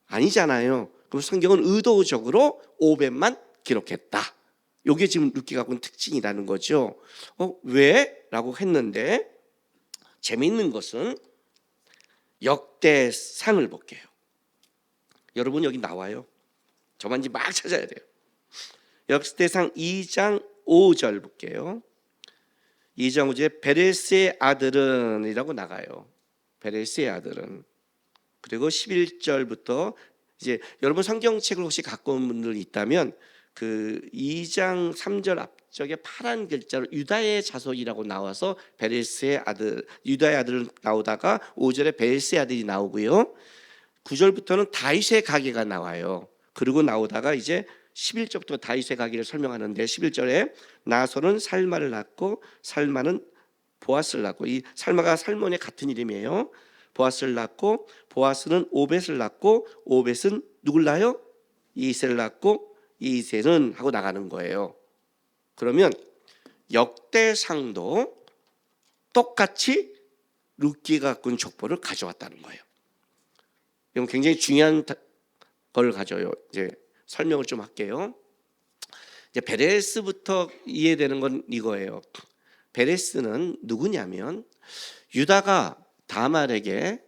아니잖아요. 그럼 성경은 의도적으로 오벳만 기록했다. 이게 지금 룻기가 갖고 있는 특징이라는 거죠. 왜? 라고 했는데 재미있는 것은 역대상을 볼게요. 여러분 여기 나와요. 저만 이제 막 찾아야 돼요. 역대상 2장 5절 볼게요. 2장 5절에 베레스의 아들은 이라고 나가요. 베레스의 아들은. 그리고 11절부터 이제 여러분 성경책을 혹시 갖고 온 분들 있다면 그 2장 3절 앞쪽에 파란 글자로 유다의 자손이라고 나와서 베레스의 아들, 유다의 아들은 나오다가 5절에 베레스의 아들이 나오고요. 9절부터는 다윗의 가계가 나와요. 그리고 나오다가 이제 11절부터 다윗의 가기를 설명하는데 11절에 나손은 살마를 낳고 살마는 보아스를 낳고, 이 살마가 살몬의 같은 이름이에요. 보아스를 낳고 보아스는 오벳을 낳고 오벳은 누굴 낳아요? 이새를 낳고 이새는 하고 나가는 거예요. 그러면 역대상도 똑같이 룻기가 갖고 있는 족보를 가져왔다는 거예요. 이건 굉장히 중요한 걸 가져요. 이제 설명을 좀 할게요. 이제 베레스부터 이해되는 건 이거예요. 베레스는 누구냐면 유다가 다말에게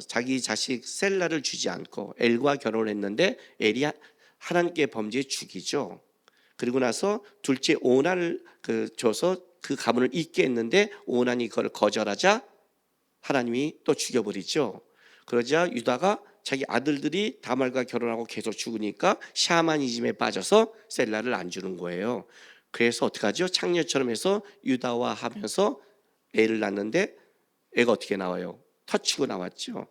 자기 자식 셀라를 주지 않고 엘과 결혼을 했는데 엘이 하나님께 범죄에 죽이죠. 그리고 나서 둘째 오난을 줘서 그 가문을 잇게 했는데 오난이 그걸 거절하자 하나님이 또 죽여버리죠. 그러자 유다가 자기 아들들이 다말과 결혼하고 계속 죽으니까 샤머니즘에 빠져서 셀라를 안 주는 거예요. 그래서 어떡하죠? 창녀처럼 해서 유다와 하면서 애를 낳는데 애가 어떻게 나와요? 터치고 나왔죠.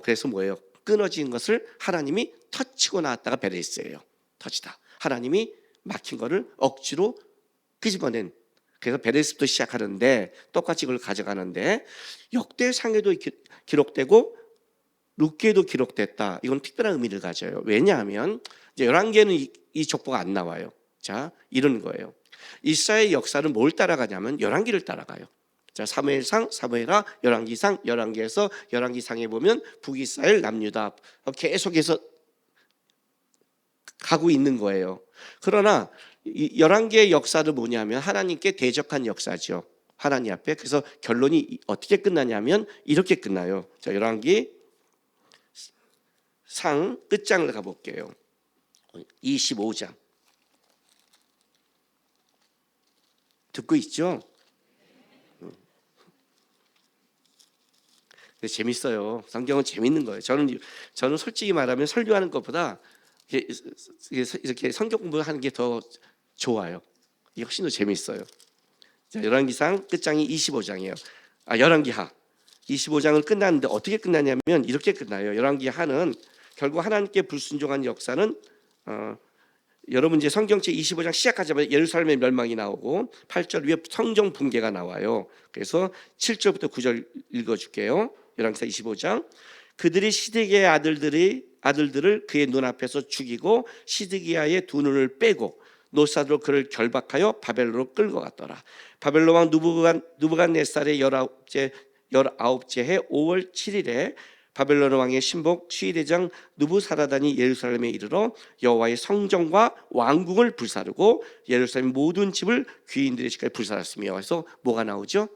그래서 뭐예요? 끊어진 것을 하나님이 터치고 나왔다가 베레스예요. 터치다. 하나님이 막힌 거를 억지로 끄집어낸. 그래서 베레스부터 시작하는데 똑같이 그걸 가져가는데 역대상에도 기록되고 룻기에도 기록됐다. 이건 특별한 의미를 가져요. 왜냐하면 이제 11개는 이 족보가 안 나와요. 자, 이런 거예요. 이스라엘 역사는 뭘 따라가냐면 11기를 따라가요. 자, 사무엘상, 사무엘하, 열왕기상, 열왕기에서 열왕기상에 보면 북이스라엘, 남유다 계속해서 가고 있는 거예요. 그러나 이 11개의 역사는 뭐냐면 하나님께 대적한 역사죠. 하나님 앞에. 그래서 결론이 어떻게 끝나냐면 이렇게 끝나요. 자, 열왕기 상 끝장을 가볼게요. 25장. 듣고 있죠? 근데 재밌어요. 성경은 재밌는 거예요. 저는 솔직히 말하면 설교하는 것보다 이렇게 성경 공부하는 게 더 좋아요. 이게 훨씬 더 재밌어요. 자, 열왕기상 끝장이 25장이에요. 열왕기하 25장을 끝났는데 어떻게 끝나냐면 이렇게 끝나요. 열왕기하는 결국 하나님께 불순종한 역사는 여러분 이제 성경책 25장 시작하자마자 예루살렘의 멸망이 나오고 8절 위에 성전 붕괴가 나와요. 그래서 7절부터 9절 읽어줄게요. 열왕기상 25장. 그들이 시드기야의 아들들을 그의 눈앞에서 죽이고 시드기야의 두 눈을 빼고 노사로 그를 결박하여 바벨론으로 끌고 갔더라. 바벨론 왕 누부갓네살의 19째 해 5월 7일에 바벨론 왕의 신복 시위대장 누부사라단이 예루살렘에 이르러 여호와의 성전과 왕궁을 불사르고 예루살렘 모든 집을 귀인들의 집까지 불사랐으며. 그래서 뭐가 나오죠?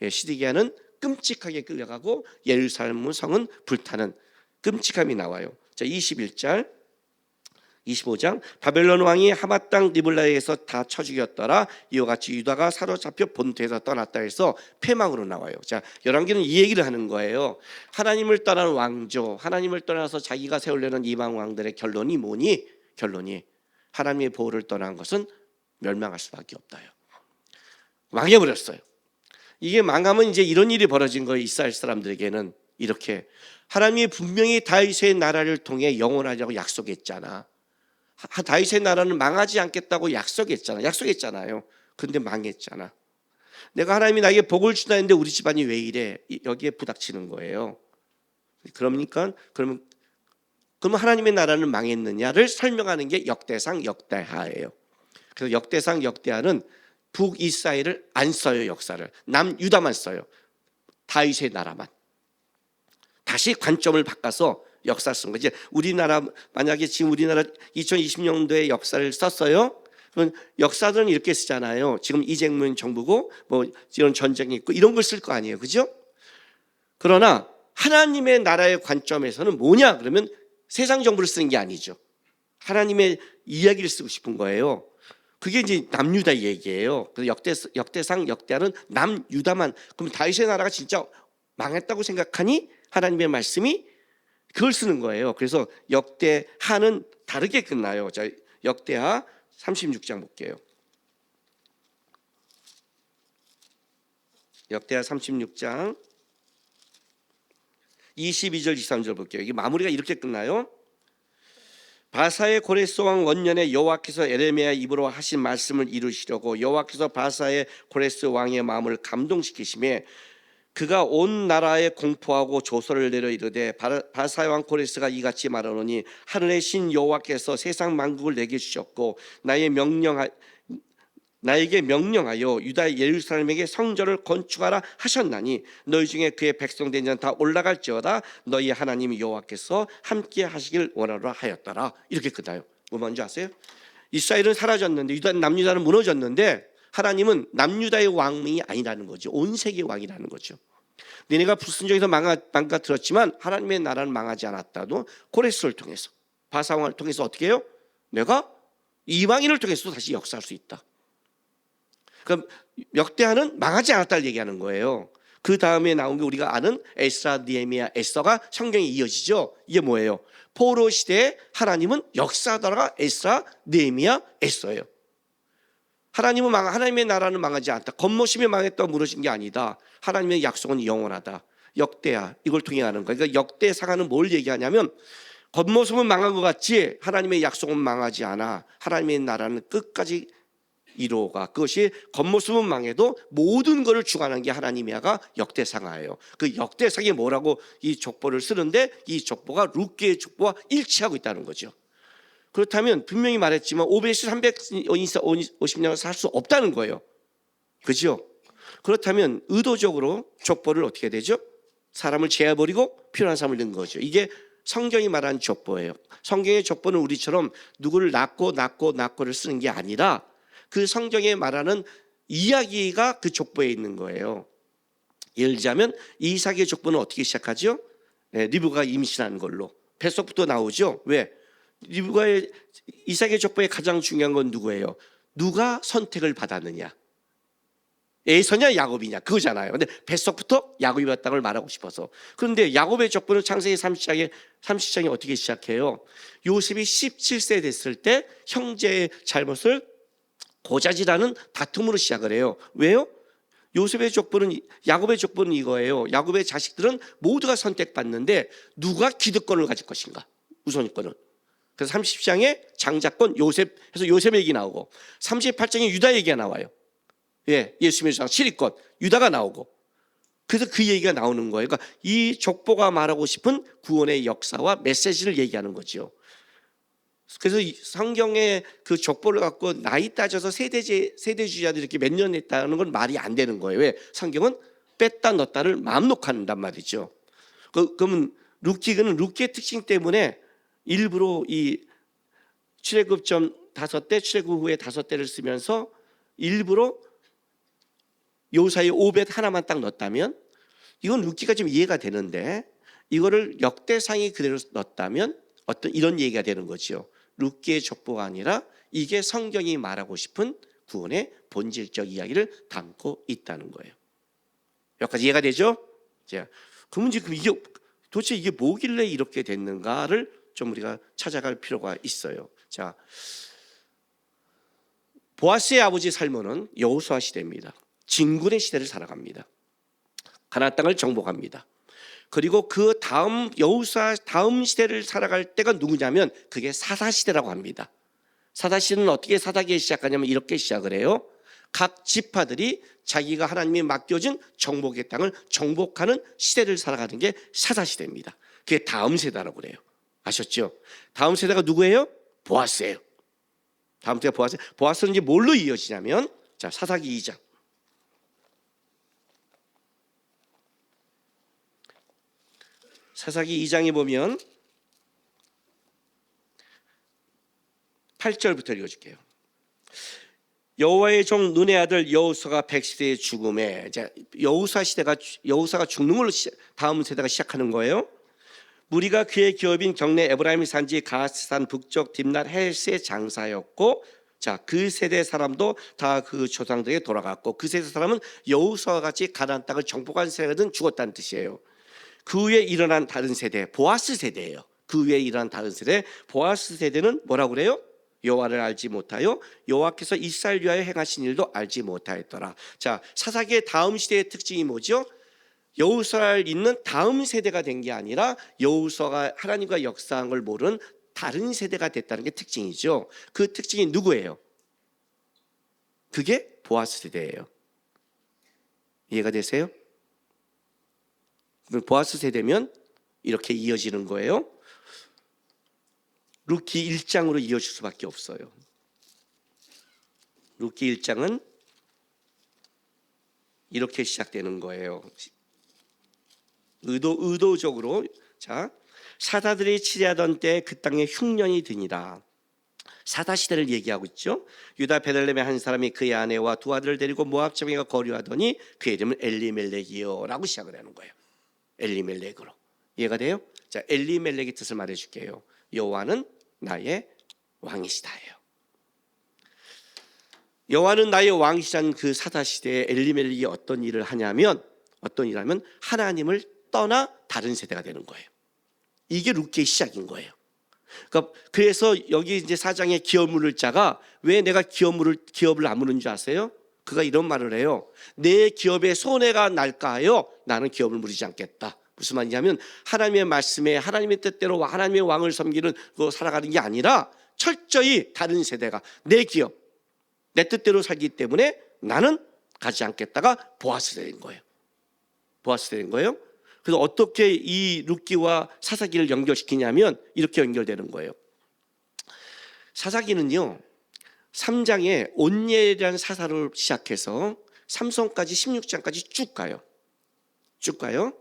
시드기야는 끔찍하게 끌려가고 예루살렘 성은 불타는 끔찍함이 나와요. 자, 21절 25장. 바벨론 왕이 하맛 땅 리블라에서 다 쳐 죽였더라. 이와 같이 유다가 사로잡혀 본토에서 떠났다 해서 패망으로 나와요. 자, 열왕기는 이 얘기를 하는 거예요. 하나님을 떠난 왕조, 하나님을 떠나서 자기가 세우려는 이방 왕들의 결론이 뭐니? 결론이 하나님의 보호를 떠난 것은 멸망할 수밖에 없다요. 망해버렸어요. 이게 망하면 이제 이런 일이 벌어진 거예요. 이스라엘 사람들에게는. 이렇게 하나님이 분명히 다윗의 나라를 통해 영원하자고 약속했잖아. 다윗의 나라는 망하지 않겠다고 약속했잖아요. 그런데 망했잖아. 내가 하나님이 나에게 복을 주다 했는데 우리 집안이 왜 이래? 여기에 부닥치는 거예요. 그러면 하나님의 나라는 망했느냐를 설명하는 게 역대상 역대하예요. 그래서 역대상 역대하는 북이스라엘을 안 써요. 역사를 남유다만 써요. 다윗의 나라만. 다시 관점을 바꿔서 역사 쓴 거지. 우리나라 만약에 지금 우리나라 2020년도에 역사를 썼어요. 그럼 역사들은 이렇게 쓰잖아요. 지금 이재명 정부고 뭐 이런 전쟁이 있고 이런 걸 쓸 거 아니에요, 그죠? 그러나 하나님의 나라의 관점에서는 뭐냐? 그러면 세상 정부를 쓰는 게 아니죠. 하나님의 이야기를 쓰고 싶은 거예요. 그게 이제 남유다 얘기예요. 그래서 역대상 역대하는 남유다만. 그럼 다윗의 나라가 진짜 망했다고 생각하니 하나님의 말씀이 그걸 쓰는 거예요. 그래서 역대하는 다르게 끝나요. 자, 역대하 36장 볼게요. 역대하 36장 22절 23절 볼게요. 이게 마무리가 이렇게 끝나요. 바사의 고레스 왕 원년에 여호와께서 에레미야 입으로 하신 말씀을 이루시려고 여호와께서 바사의 고레스 왕의 마음을 감동시키심에 그가 온 나라에 공포하고 조서를 내려 이르되 바사의 왕 고레스가 이같이 말하노니 하늘의 신 여호와께서 세상 만국을 내게 주셨고 나에게 명령하여 유다 예루살렘에게 성전을 건축하라 하셨나니 너희 중에 그의 백성 된 자는 다 올라갈지어다 너희 하나님 여호와께서 함께 하시길 원하노라 하였더라. 이렇게 끝나요. 뭐 뭔지 아세요? 이스라엘은 사라졌는데 남유다는 무너졌는데 하나님은 남유다의 왕이 아니라는 거죠. 온 세계의 왕이라는 거죠. 너네가 불순종해서 망가뜨렸지만 하나님의 나라는 망하지 않았다도 고레스를 통해서 바사왕을 통해서 어떻게 해요? 내가 이방인을 통해서 다시 역사할 수 있다. 그럼 역대하는 망하지 않았다를 얘기하는 거예요. 그 다음에 나온 게 우리가 아는 에스라, 느헤미야, 에스더가 성경에 이어지죠. 이게 뭐예요? 포로 시대에 하나님은 역사하다가 에스라, 느헤미야, 에스더예요. 하나님의 나라는 망하지 않다. 겉모습이 망했다고 무너진 게 아니다. 하나님의 약속은 영원하다. 역대하 이걸 통해 하는 거예요. 그러니까 역대상하는 뭘 얘기하냐면 겉모습은 망한 것 같지 하나님의 약속은 망하지 않아. 하나님의 나라는 끝까지 이루어가. 그것이 겉모습은 망해도 모든 것을 주관하는 게 하나님이야가 역대상하예요. 그 역대상이 뭐라고 이 족보를 쓰는데 이 족보가 룻기의 족보와 일치하고 있다는 거죠. 그렇다면 분명히 말했지만 오벳이 350년을 살 수 없다는 거예요. 그죠? 그렇다면 의도적으로 족보를 어떻게 되죠? 사람을 제어버리고 필요한 사람을 넣은 거죠. 이게 성경이 말하는 족보예요. 성경의 족보는 우리처럼 누구를 낳고를 쓰는 게 아니라 그 성경에 말하는 이야기가 그 족보에 있는 거예요. 예를 들자면 이삭의 족보는 어떻게 시작하죠? 리브가 임신한 걸로 뱃속부터 나오죠. 왜? 이삭의 족보에 가장 중요한 건 누구예요? 누가 선택을 받았느냐? 에서냐 야곱이냐 그거잖아요. 근데 뱃속부터 야곱이 받았다는 걸 말하고 싶어서. 그런데 야곱의 족보는 창세기 30장에 어떻게 시작해요? 요셉이 17세 됐을 때 형제의 잘못을 고자질하는 다툼으로 시작을 해요. 왜요? 야곱의 족보는 이거예요. 야곱의 자식들은 모두가 선택받는데 누가 기득권을 가질 것인가? 우선권을. 그래서 30장에 장자권 요셉에서 요셉 얘기 나오고 38장에 유다 얘기가 나와요. 예수님의 장 7위권 유다가 나오고 그래서 그 얘기가 나오는 거예요. 그러니까 이 족보가 말하고 싶은 구원의 역사와 메시지를 얘기하는 거죠. 그래서 성경의 그 족보를 갖고 나이 따져서 세대주의자들이 이렇게 몇 년 했다는 건 말이 안 되는 거예요. 왜? 성경은 뺐다 넣었다를 마음 놓고 한단 말이죠. 그러면 룻기의 특징 때문에 일부러 이 출애굽 전 5대, 출애굽 후에 5대를 쓰면서 일부러 요 사이에 오벳 하나만 딱 넣었다면 이건 룻기가 좀 이해가 되는데 이거를 역대상이 그대로 넣었다면 어떤 이런 얘기가 되는 거죠. 룻기의 족보가 아니라 이게 성경이 말하고 싶은 구원의 본질적 이야기를 담고 있다는 거예요. 여기까지 이해가 되죠? 자, 그러면 지금 이게 도대체 이게 뭐길래 이렇게 됐는가를 좀 우리가 찾아갈 필요가 있어요. 자, 보아스의 아버지 살몬은 여호수아 시대입니다. 진군의 시대를 살아갑니다. 가나안 땅을 정복합니다. 그리고 그 다음 여호수아 다음 시대를 살아갈 때가 누구냐면 그게 사사 시대라고 합니다. 사사 시대는 어떻게 사사기에 시작하냐면 이렇게 시작을 해요. 각 지파들이 자기가 하나님이 맡겨진 정복의 땅을 정복하는 시대를 살아가는 게 사사 시대입니다. 그게 다음 세대라고 그래요. 아셨죠? 다음 세대가 누구예요? 보아스예요. 다음 세대가 보아스. 보아스는 이제 뭘로 이어지냐면 자, 사사기 2장. 사사기 2장에 보면 8절부터 읽어줄게요. 여호와의 종 눈의 아들 여호수아가 100세의 죽음에 여호수아가 죽는 걸로 다음 세대가 시작하는 거예요. 무리가 그의 기업인 경내 에브라임 산지 가스산 북쪽 딥낫 헬스의 장사였고 자, 그 세대 사람도 다 그 조상들에게 돌아갔고 그 세대 사람은 여호수아와 같이 가나안 땅을 정복한 세대든 죽었다는 뜻이에요. 그 후에 일어난 다른 세대 보아스 세대예요. 그 후에 일어난 다른 세대 보아스 세대는 뭐라고 그래요? 여호와를 알지 못하여 여호와께서 이스라엘 위하여 행하신 일도 알지 못하였더라. 자, 사사기의 다음 시대의 특징이 뭐죠? 여호수아를 잇는 다음 세대가 된 게 아니라 여호수아가 하나님과 역사한 걸 모르는 다른 세대가 됐다는 게 특징이죠. 그 특징이 누구예요? 그게 보아스 세대예요. 이해가 되세요? 그럼 보아스 세대면 이렇게 이어지는 거예요. 룻기 1장으로 이어질 수밖에 없어요. 룻기 1장은 이렇게 시작되는 거예요. 의도적으로. 자, 사다들이 치리하던 때 그 땅에 흉년이 드니라. 사다 시대를 얘기하고 있죠. 유다 베들레헴의 한 사람이 그의 아내와 두 아들을 데리고 모압 지방에 거류하더니 그의 이름은 엘리멜렉이요라고 시작을 하는 거예요. 엘리멜렉으로. 이해가 돼요? 자, 엘리멜렉의 뜻을 말해줄게요. 여호와는 나의 왕이시다예요. 여호와는 나의 왕이시라는 그 사다 시대에 엘리멜렉이 어떤 일을 하냐면 하나님을 떠나 다른 세대가 되는 거예요. 이게 룻기의 시작인 거예요. 그러니까 그래서 여기 이제 4장에 기업 물을 자가 왜 내가 기업을 안 무는 줄 아세요? 그가 이런 말을 해요. 내 기업에 손해가 날까 하여 나는 기업을 무르지 않겠다. 무슨 말이냐면 하나님의 말씀에 하나님의 뜻대로 하나님의 왕을 섬기는 살아가는 게 아니라 철저히 다른 세대가 내 기업, 내 뜻대로 살기 때문에 나는 가지 않겠다가 보아스 되는 거예요. 보아스 되는 거예요. 그래서 어떻게 이 룻기와 사사기를 연결시키냐면 이렇게 연결되는 거예요. 사사기는요 3장에 온니엘이라는 사사로 시작해서 삼손까지 16장까지 쭉 가요. 쭉 가요.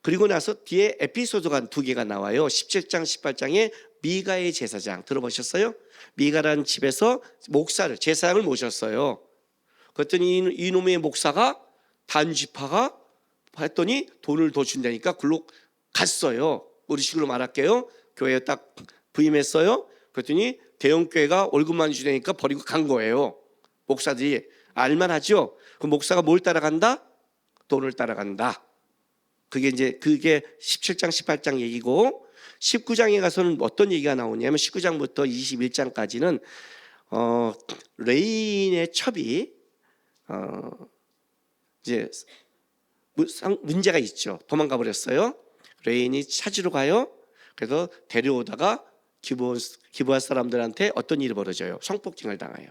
그리고 나서 뒤에 에피소드가 2개가 나와요. 17장 18장에 미가의 제사장 들어보셨어요? 미가라는 집에서 제사장을 모셨어요. 그랬더니 이놈의 목사가 단지파가 했더니 돈을 더 준다니까 글로 갔어요. 우리 식으로 말할게요. 교회에 딱 부임했어요. 그랬더니 대형교회가 월급만 주니까 버리고 간 거예요. 목사들이 알만하죠. 그 목사가 뭘 따라간다? 돈을 따라간다. 그게 17장 18장 얘기고 19장에 가서는 어떤 얘기가 나오냐면 19장부터 21장까지는 레인의 첩이 이제 문제가 있죠. 도망가 버렸어요. 레인이 찾으러 가요. 그래서 데려오다가 기브아 사람들한테 어떤 일이 벌어져요? 성폭행을 당해요.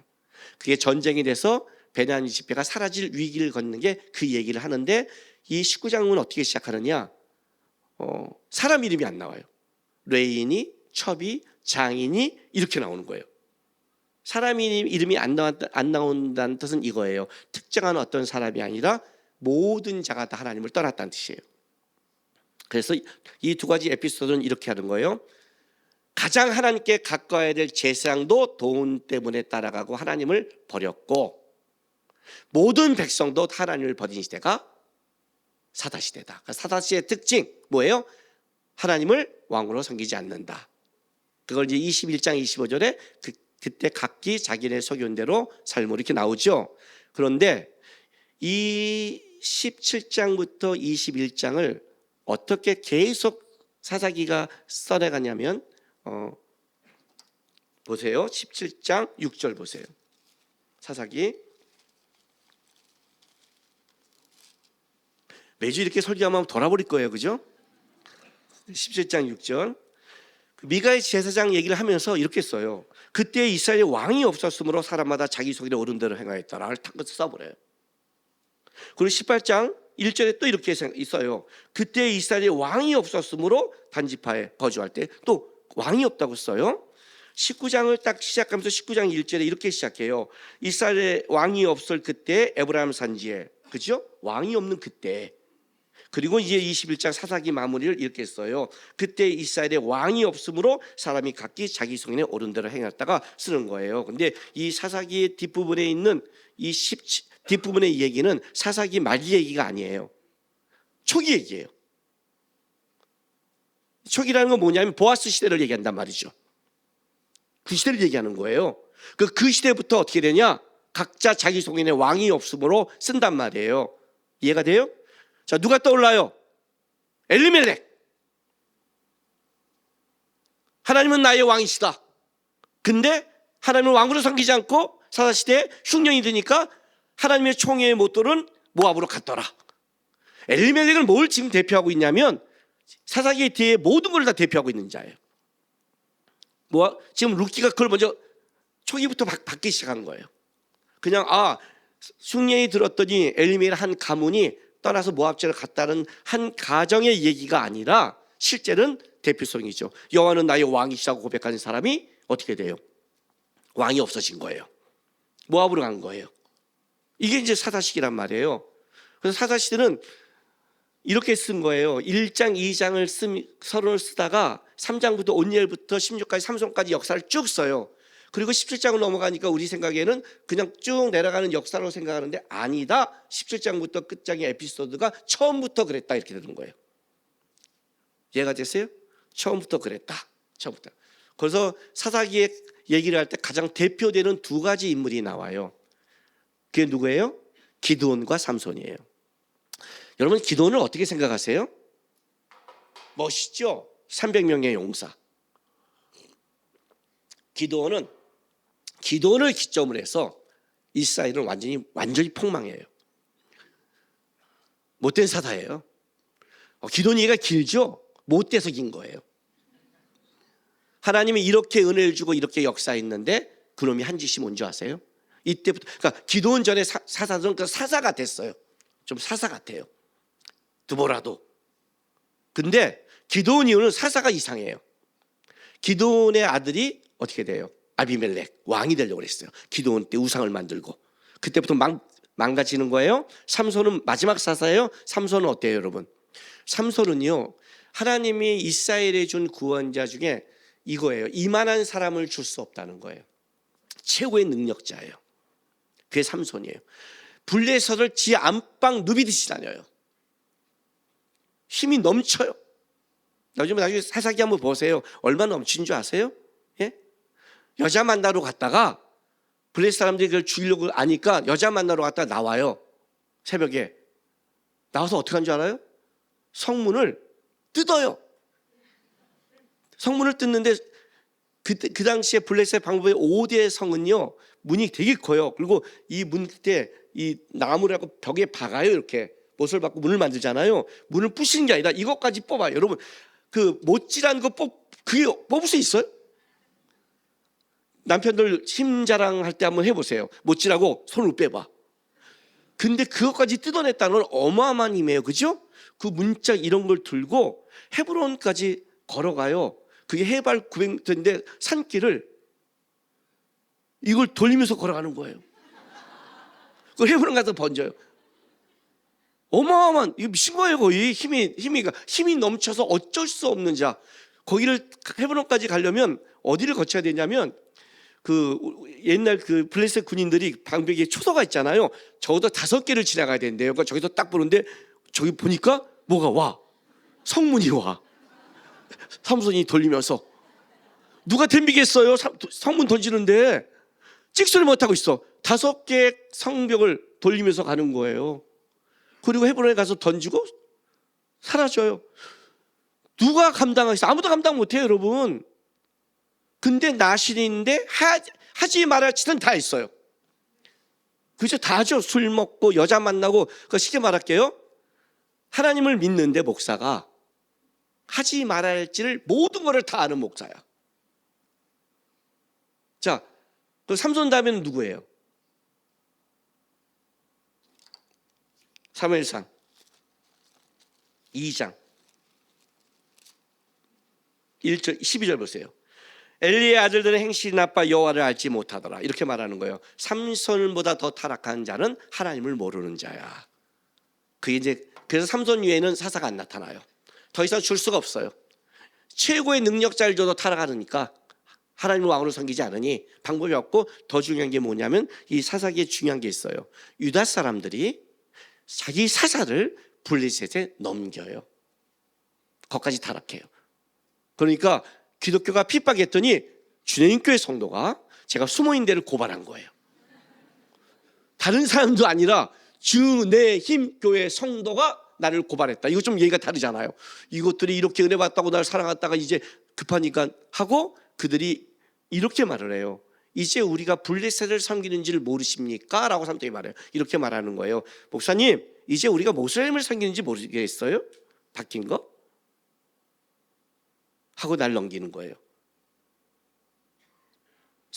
그게 전쟁이 돼서 베냐민 집회가 사라질 위기를 걷는 게 그 얘기를 하는데 이 19장은 어떻게 시작하느냐? 사람 이름이 안 나와요. 레인이, 첩이, 장인이 이렇게 나오는 거예요. 사람 이름이 안 나온다는 뜻은 이거예요. 특정한 어떤 사람이 아니라 모든 자가 다 하나님을 떠났다는 뜻이에요. 그래서 이 2가지 에피소드는 이렇게 하는 거예요. 가장 하나님께 가까워야 될 제사장도 돈 때문에 따라가고 하나님을 버렸고 모든 백성도 하나님을 버린 시대가 사다시대다. 사다시대의 특징 뭐예요? 하나님을 왕으로 섬기지 않는다. 그걸 이제 21장 25절에 그때 각기 자기네 소견대로 삶으로 이렇게 나오죠. 그런데 이 17장부터 21장을 어떻게 계속 사사기가 써내가냐면 보세요. 17장 6절 보세요. 사사기 매주 이렇게 설교하면 돌아버릴 거예요. 그죠? 17장 6절 미가의 제사장 얘기를 하면서 이렇게 써요. 그때 이스라엘에 왕이 없었으므로 사람마다 자기 속에 어른대로 행하였다를 탁 써버려요. 그리고 18장 1절에 또 이렇게 있어요. 그때 이스라엘에 왕이 없었으므로 단지파에 거주할 때 또 왕이 없다고 써요. 19장을 딱 시작하면서 19장 1절에 이렇게 시작해요. 이스라엘에 왕이 없을 그때 에브라임 산지에, 그죠? 왕이 없는 그때. 그리고 이제 21장 사사기 마무리를 이렇게 써요. 그때 이스라엘에 왕이 없으므로 사람이 각기 자기 성인의 옳은 대로 행했다가 쓰는 거예요. 근데 이 사사기의 뒷부분에 있는 이 뒷부분의 얘기는 사사기 말기 얘기가 아니에요. 초기 얘기예요. 초기라는 건 뭐냐면 보아스 시대를 얘기한단 말이죠. 그 시대를 얘기하는 거예요. 그 시대부터 어떻게 되냐? 각자 자기 성인의 왕이 없으므로 쓴단 말이에요. 이해가 돼요? 자, 누가 떠올라요? 엘리멜렉. 하나님은 나의 왕이시다. 근데 하나님을 왕으로 섬기지 않고 사사시대에 흉년이 드니까 하나님의 총애의 모토는 모압으로 갔더라. 엘리멜렉은 뭘 지금 대표하고 있냐면 사사기 뒤에 모든 걸 다 대표하고 있는 자예요. 지금 루키가 그걸 먼저 초기부터 받기 시작한 거예요. 그냥 흉년이 들었더니 엘리멜의 한 가문이 떠나서 모압지를 갔다는 한 가정의 얘기가 아니라 실제는 대표성이죠. 여호와는 나의 왕이시라고 고백하는 사람이 어떻게 돼요? 왕이 없어진 거예요. 모압으로 간 거예요. 이게 이제 사사시기란 말이에요. 그래서 사사시대는 이렇게 쓴 거예요. 1장, 2장을 서론을 쓰다가 3장부터 온니엘부터 16까지 삼손까지 역사를 쭉 써요. 그리고 17장을 넘어가니까 우리 생각에는 그냥 쭉 내려가는 역사로 생각하는데 아니다. 17장부터 끝장의 에피소드가 처음부터 그랬다 이렇게 되는 거예요. 이해가 됐어요? 처음부터 그랬다. 처음부터. 그래서 사사기의 얘기를 할 때 가장 대표되는 두 가지 인물이 나와요. 그게 누구예요? 기드온과 삼손이에요. 여러분 기드온을 어떻게 생각하세요? 멋있죠? 300명의 용사. 기드온을 기점으로 해서 이스라엘은 완전히 폭망해요. 못된 사사예요. 기드온이 얘가 길죠? 못돼서 긴 거예요. 하나님이 이렇게 은혜를 주고 이렇게 역사했는데 그놈이 한 짓이 뭔지 아세요? 이때부터 그러니까 기드온 전에 사사들은 그 사사가 됐어요. 좀 사사 같아요. 드보라도. 근데 기드온 이후는 사사가 이상해요. 기드온의 아들이 어떻게 돼요? 아비멜렉 왕이 되려고 했어요. 기드온 때 우상을 만들고 그때부터 망가지는 거예요. 삼손은 마지막 사사예요. 삼손은 어때요, 여러분? 삼손은요 하나님이 이스라엘에 준 구원자 중에 이거예요. 이만한 사람을 줄 수 없다는 거예요. 최고의 능력자예요. 그게 삼손이에요. 블레셋을 지 안방 누비듯이 다녀요. 힘이 넘쳐요. 나중에 사사기 한번 보세요. 얼마나 넘치는 줄 아세요? 예? 여자 만나러 갔다가 블레셋 사람들이 그걸 죽이려고 아니까 여자 만나러 갔다가 나와요. 새벽에. 나와서 어떻게 한 줄 알아요? 성문을 뜯어요. 성문을 뜯는데 그 당시에 블레셋 방법의 5대 성은요 문이 되게 커요. 그리고 이 문 끝에 이 나무라고 벽에 박아요. 이렇게 못을 박고 문을 만들잖아요. 문을 부시는 게 아니라 이것까지 뽑아요. 여러분 그 못질한 거 그게 뽑을 수 있어요? 남편들 힘 자랑할 때 한번 해보세요. 못질하고 손을 빼봐. 근데 그것까지 뜯어냈다는 건 어마어마한 힘이에요. 그죠? 그 문짝 이런 걸 들고 헤브론까지 걸어가요. 그게 해발 900m인데 산길을 이걸 돌리면서 걸어가는 거예요. 그걸 헤브론 가서 번져요. 어마어마한 이거 미친 거예요. 거의 힘이 넘쳐서 어쩔 수 없는 자. 거기를 헤브론까지 가려면 어디를 거쳐야 되냐면 그 옛날 그 블레셋 군인들이 방벽에 초소가 있잖아요. 적어도 5개를 지나가야 된대요. 그러니까 저기서 딱 보는데 저기 보니까 뭐가 와. 성문이 와. 삼손이 돌리면서 누가 덤비겠어요? 성문 던지는데 찍소리 못하고 있어. 5개 성벽을 돌리면서 가는 거예요. 그리고 헤브론에 가서 던지고 사라져요. 누가 감당하겠어요? 아무도 감당 못해요, 여러분. 근데 나신인데 하지 말할 짓은 다 했어요. 그죠? 다 하죠. 술 먹고 여자 만나고. 그 쉽게 말할게요. 하나님을 믿는데 목사가 하지 말아야 할 짓을 모든 것을 다 아는 목사야. 자, 그 삼손 다음에는 누구예요? 사무엘상 2장 1절 12절 보세요. 엘리의 아들들은 행실이 나빠 여호와를 알지 못하더라. 이렇게 말하는 거예요. 삼손보다 더 타락한 자는 하나님을 모르는 자야. 그게 이제 그래서 삼손 위에는 사사가 안 나타나요. 더 이상 줄 수가 없어요. 최고의 능력자를 줘도 타락하니까 하나님을 왕으로 섬기지 않으니 방법이 없고 더 중요한 게 뭐냐면 이 사사기에 중요한 게 있어요. 유다 사람들이 자기 사사를 블레셋에 넘겨요. 거기까지 타락해요. 그러니까 기독교가 핍박했더니 주님교회 성도가 제가 숨어있는 데를 고발한 거예요. 다른 사람도 아니라 주내힘 교회 성도가 나를 고발했다. 이거 좀 얘기가 다르잖아요. 이것들이 이렇게 은혜 받다고 나를 사랑했다가 이제 급하니까 하고 그들이 이렇게 말을 해요. 이제 우리가 블레셋을 섬기는지를 모르십니까? 라고 삼성이 말해요. 이렇게 말하는 거예요. 목사님, 이제 우리가 모슬렘을 섬기는지 모르겠어요? 바뀐 거? 하고 날 넘기는 거예요.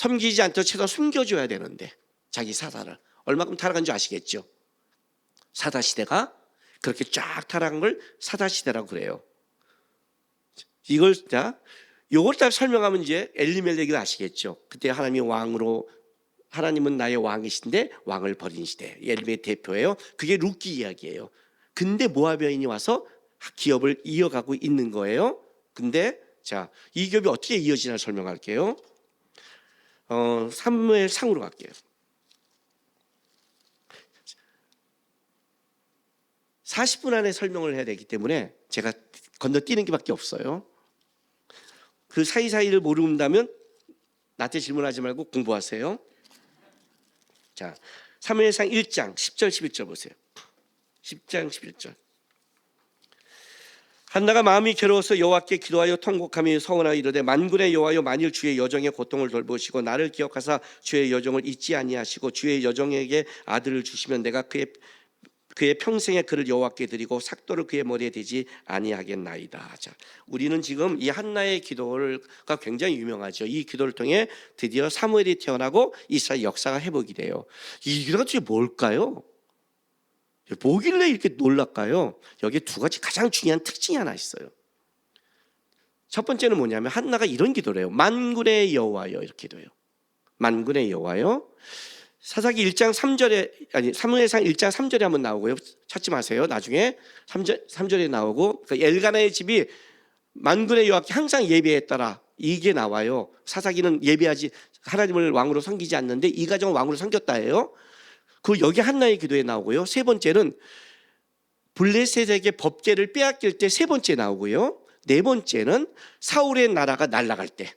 섬기지 않도록 최소한 숨겨줘야 되는데 자기 사사를 얼마큼 타락한 줄 아시겠죠? 사사시대가 그렇게 쫙 타락한 걸 사사시대라고 그래요. 이걸 요걸 딱 설명하면 이제 엘리멜렉을 아시겠죠? 그때 하나님이 왕으로, 하나님은 나의 왕이신데 왕을 버린 시대, 엘리멜렉 대표예요. 그게 룻기 이야기예요. 근데 모압 여인이 와서 기업을 이어가고 있는 거예요. 근데 자, 이 기업이 어떻게 이어지나 설명할게요. 사무엘 상으로 갈게요. 40분 안에 설명을 해야 되기 때문에 제가 건너뛰는 게 밖에 없어요. 그 사이사이를 모른다면 나한테 질문하지 말고 공부하세요. 자, 사무엘상 1장 10절 11절 보세요. 10장 11절. 한나가 마음이 괴로워서 여호와께 기도하여 통곡하며 서원하여 이르되 만군의 여호와여, 만일 주의 여종의 고통을 돌보시고 나를 기억하사 주의 여종을 잊지 아니하시고 주의 여종에게 아들을 주시면 내가 그의 평생에 그를 여호와께 드리고 삭도를 그의 머리에 대지 아니하겠나이다. 자, 우리는 지금 이 한나의 기도가 굉장히 유명하죠. 이 기도를 통해 드디어 사무엘이 태어나고 이스라엘 역사가 회복이 돼요. 이 기도가 도대체 뭘까요? 뭐길래 이렇게 놀랄까요? 여기에 두 가지 가장 중요한 특징이 하나 있어요. 첫 번째는 뭐냐면 한나가 이런 기도를 해요. 만군의 여호와여, 이렇게 기도해요. 만군의 여호와여. 사사기 1장 3절에, 아니 사무엘상 1장 3절에 한번 나오고요. 찾지 마세요. 나중에 3절에 나오고, 그러니까 엘가나의 집이 만군의 여호와께 항상 예배했더라, 이게 나와요. 사사기는 예배하지, 하나님을 왕으로 섬기지 않는데 이 가정은 왕으로 섬겼다예요. 그 여기 한나의 기도에 나오고요. 세 번째는 블레셋에게 법궤를 빼앗길 때 세 번째 나오고요. 네 번째는 사울의 나라가 날아갈 때,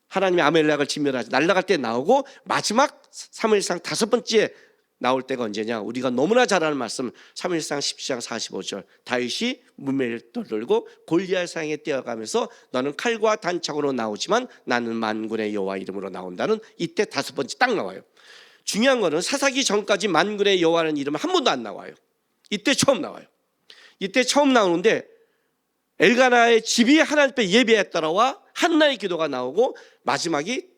하나님이 아멜렉을 진멸하지 날아갈 때 나오고, 마지막 사무엘상 다섯 번째 나올 때가 언제냐? 우리가 너무나 잘 아는 말씀, 사무엘상 10장 45절. 다윗이 문매를 떠들고 골리앗상에 뛰어가면서 너는 칼과 단창으로 나오지만 나는 만군의 여호와 이름으로 나온다는, 이때 다섯 번째 딱 나와요. 중요한 거는 사사기 전까지 만군의 여호와라는 이름은 한 번도 안 나와요. 이때 처음 나와요. 이때 처음 나오는데 엘가나의 집이 하나님 앞에 예배했더라와 한나의 기도가 나오고 마지막이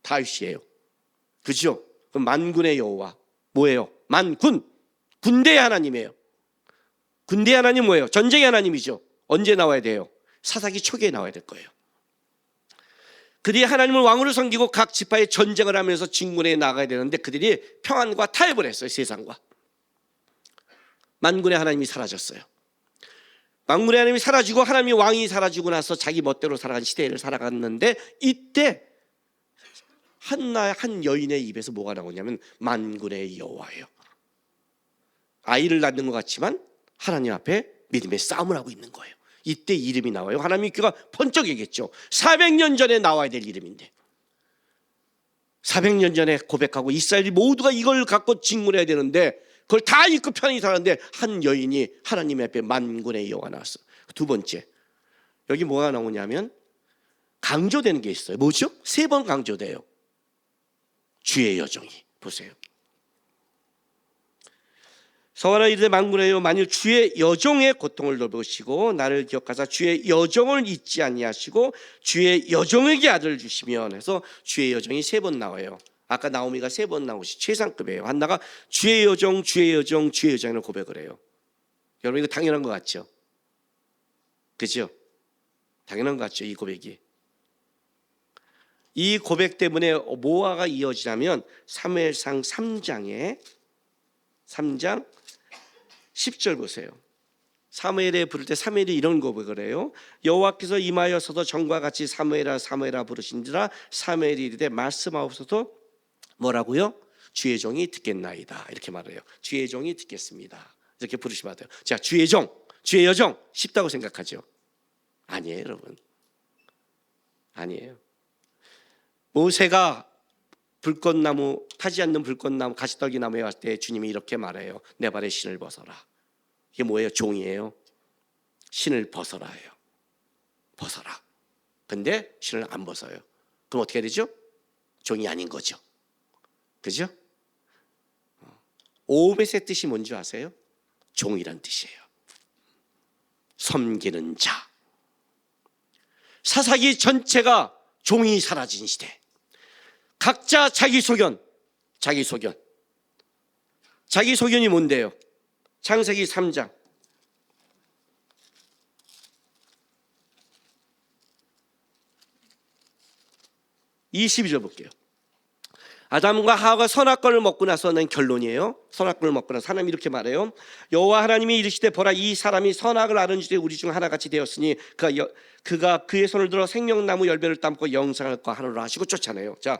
다윗이에요. 그죠? 그럼 만군의 여호와 뭐예요? 만군, 군대의 하나님이에요. 군대의 하나님 뭐예요? 전쟁의 하나님이죠. 언제 나와야 돼요? 사사기 초기에 나와야 될 거예요. 그들이 하나님을 왕으로 섬기고 각 지파에 전쟁을 하면서 진군에 나가야 되는데 그들이 평안과 타협을 했어요. 세상과. 만군의 하나님이 사라졌어요. 만군의 하나님이 사라지고 하나님이 왕이 사라지고 나서 자기 멋대로 살아간 시대를 살아갔는데, 이때 한 여인의 입에서 뭐가 나오냐면 만군의 여호와예요. 아이를 낳는 것 같지만 하나님 앞에 믿음의 싸움을 하고 있는 거예요. 이때 이름이 나와요. 하나님이 귀가 번쩍이겠죠. 400년 전에 나와야 될 이름인데, 400년 전에 고백하고 이스라엘이 모두가 이걸 갖고 직문해야 되는데 그걸 다 잊고 편히 살았는데 한 여인이 하나님 앞에 만군의 여호와 나왔어. 두 번째, 여기 뭐가 나오냐면 강조되는 게 있어요. 뭐죠? 세 번 강조돼요. 주의 여종이. 보세요. 서원하 이르되 만군의 여호와, 만일 주의 여종의 고통을 돌보시고 나를 기억하사 주의 여종을 잊지 아니하시고 주의 여종에게 아들을 주시면 해서 주의 여종이 세 번 나와요. 아까 나오미가 세 번 나오시 최상급이에요. 한나가 주의 여종, 주의 여종, 주의 여종을 고백을 해요. 여러분 이거 당연한 것 같죠? 그죠? 당연한 것 같죠? 이 고백이. 이 고백 때문에 뭐가 이어지냐면 사무엘상 3장 10절 보세요. 사무엘에 부를 때 사무엘이 이런 고백을 해요. 여호와께서 임하여서도 전과 같이 사무엘아 사무엘아 부르신지라 사무엘이 이르되 말씀하옵소서. 뭐라고요? 주의 종이 듣겠나이다, 이렇게 말해요. 주의 종이 듣겠습니다, 이렇게 부르시면 돼요. 자, 주의 종, 주의 여종 쉽다고 생각하죠? 아니에요, 여러분. 아니에요. 모세가 불꽃나무, 타지 않는 불꽃나무, 가시떨기 나무에 왔을 때 주님이 이렇게 말해요. 내 발에 신을 벗어라. 이게 뭐예요? 종이에요. 신을 벗어라예요. 벗어라. 근데 신을 안 벗어요. 그럼 어떻게 되죠? 종이 아닌 거죠. 그죠? 오벳의 뜻이 뭔지 아세요? 종이란 뜻이에요. 섬기는 자. 사사기 전체가 종이 사라진 시대. 각자 자기 소견. 자기 소견이 뭔데요? 창세기 3장 22절 볼게요. 아담과 하와가 선악과를 먹고 나서는 결론이에요. 선악과를 먹고 나서 하나님이 이렇게 말해요. 여호와 하나님이 이르시되 보라, 이 사람이 선악을 아는지되 우리 중 하나같이 되었으니 그가 그의 손을 들어 생명나무 열매를 따먹고 영생할까 하노라 하시고 쫓아내요. 자,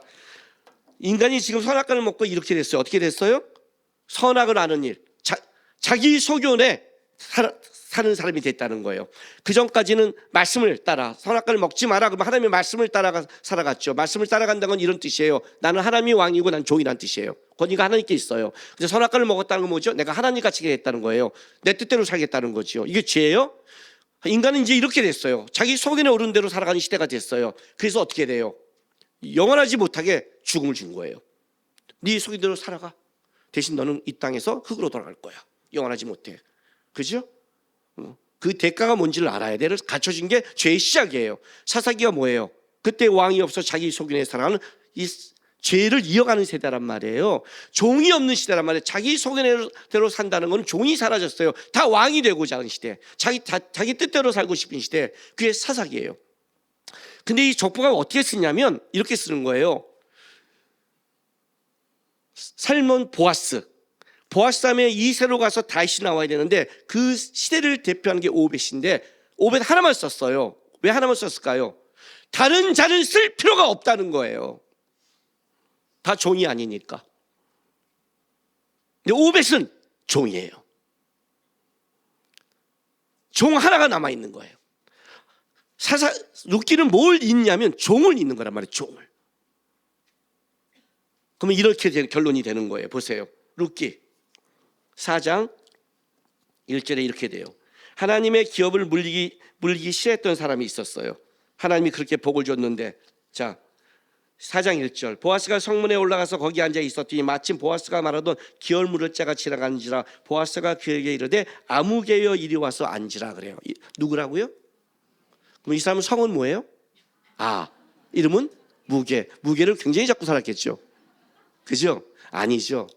인간이 지금 선악과를 먹고 이렇게 됐어요. 어떻게 됐어요? 선악을 아는 일, 자기 소견에 사는 사람이 됐다는 거예요. 그 전까지는 말씀을 따라, 선악과를 먹지 마라 그러면 하나님의 말씀을 따라가 살아갔죠. 말씀을 따라간다는 건 이런 뜻이에요. 나는 하나님이 왕이고 난 종이란 뜻이에요. 권위가 하나님께 있어요. 근데 선악과를 먹었다는 건 뭐죠? 내가 하나님 같이 됐다는 거예요. 내 뜻대로 살겠다는 거죠. 이게 죄예요? 인간은 이제 이렇게 됐어요. 자기 소견에 오른 대로 살아가는 시대가 됐어요. 그래서 어떻게 돼요? 영원하지 못하게 죽음을 준 거예요. 네 소견대로 살아가. 대신 너는 이 땅에서 흙으로 돌아갈 거야. 영원하지 못해. 그죠? 그 대가가 뭔지를 알아야 돼요. 갖춰진 게 죄의 시작이에요. 사사기가 뭐예요? 그때 왕이 없어 자기 소견에 살아가는 이 죄를 이어가는 세대란 말이에요. 종이 없는 시대란 말이에요. 자기 소견대로 산다는 건 종이 사라졌어요. 다 왕이 되고자 하는 시대, 자기 뜻대로 살고 싶은 시대, 그게 사사기예요. 근데 이 족보가 어떻게 쓰냐면 이렇게 쓰는 거예요. 살몬 보아스 다음에 이세로 가서 다윗이 나와야 되는데 그 시대를 대표하는 게 오벳인데 오벳 하나만 썼어요. 왜 하나만 썼을까요? 다른 자는 쓸 필요가 없다는 거예요. 다 종이 아니니까. 근데 오벳은 종이에요. 종 하나가 남아있는 거예요. 룻기는 뭘 잇냐면 종을 잇는 거란 말이에요. 종을. 그러면 이렇게 결론이 되는 거예요. 보세요. 룻기 4장 1절에 이렇게 돼요. 하나님의 기업을 물리기 싫어했던 사람이 있었어요. 하나님이 그렇게 복을 줬는데, 자 4장 1절 보아스가 성문에 올라가서 거기 앉아 있었더니 마침 보아스가 말하던 기업 물을 자가 지나가는지라 보아스가 그에게 이르되 아무개여 이리 와서 앉으라 그래요. 누구라고요? 그럼 이 사람은 성은 뭐예요? 이름은 무게를 굉장히 잡고 살았겠죠. 그죠? 아니죠.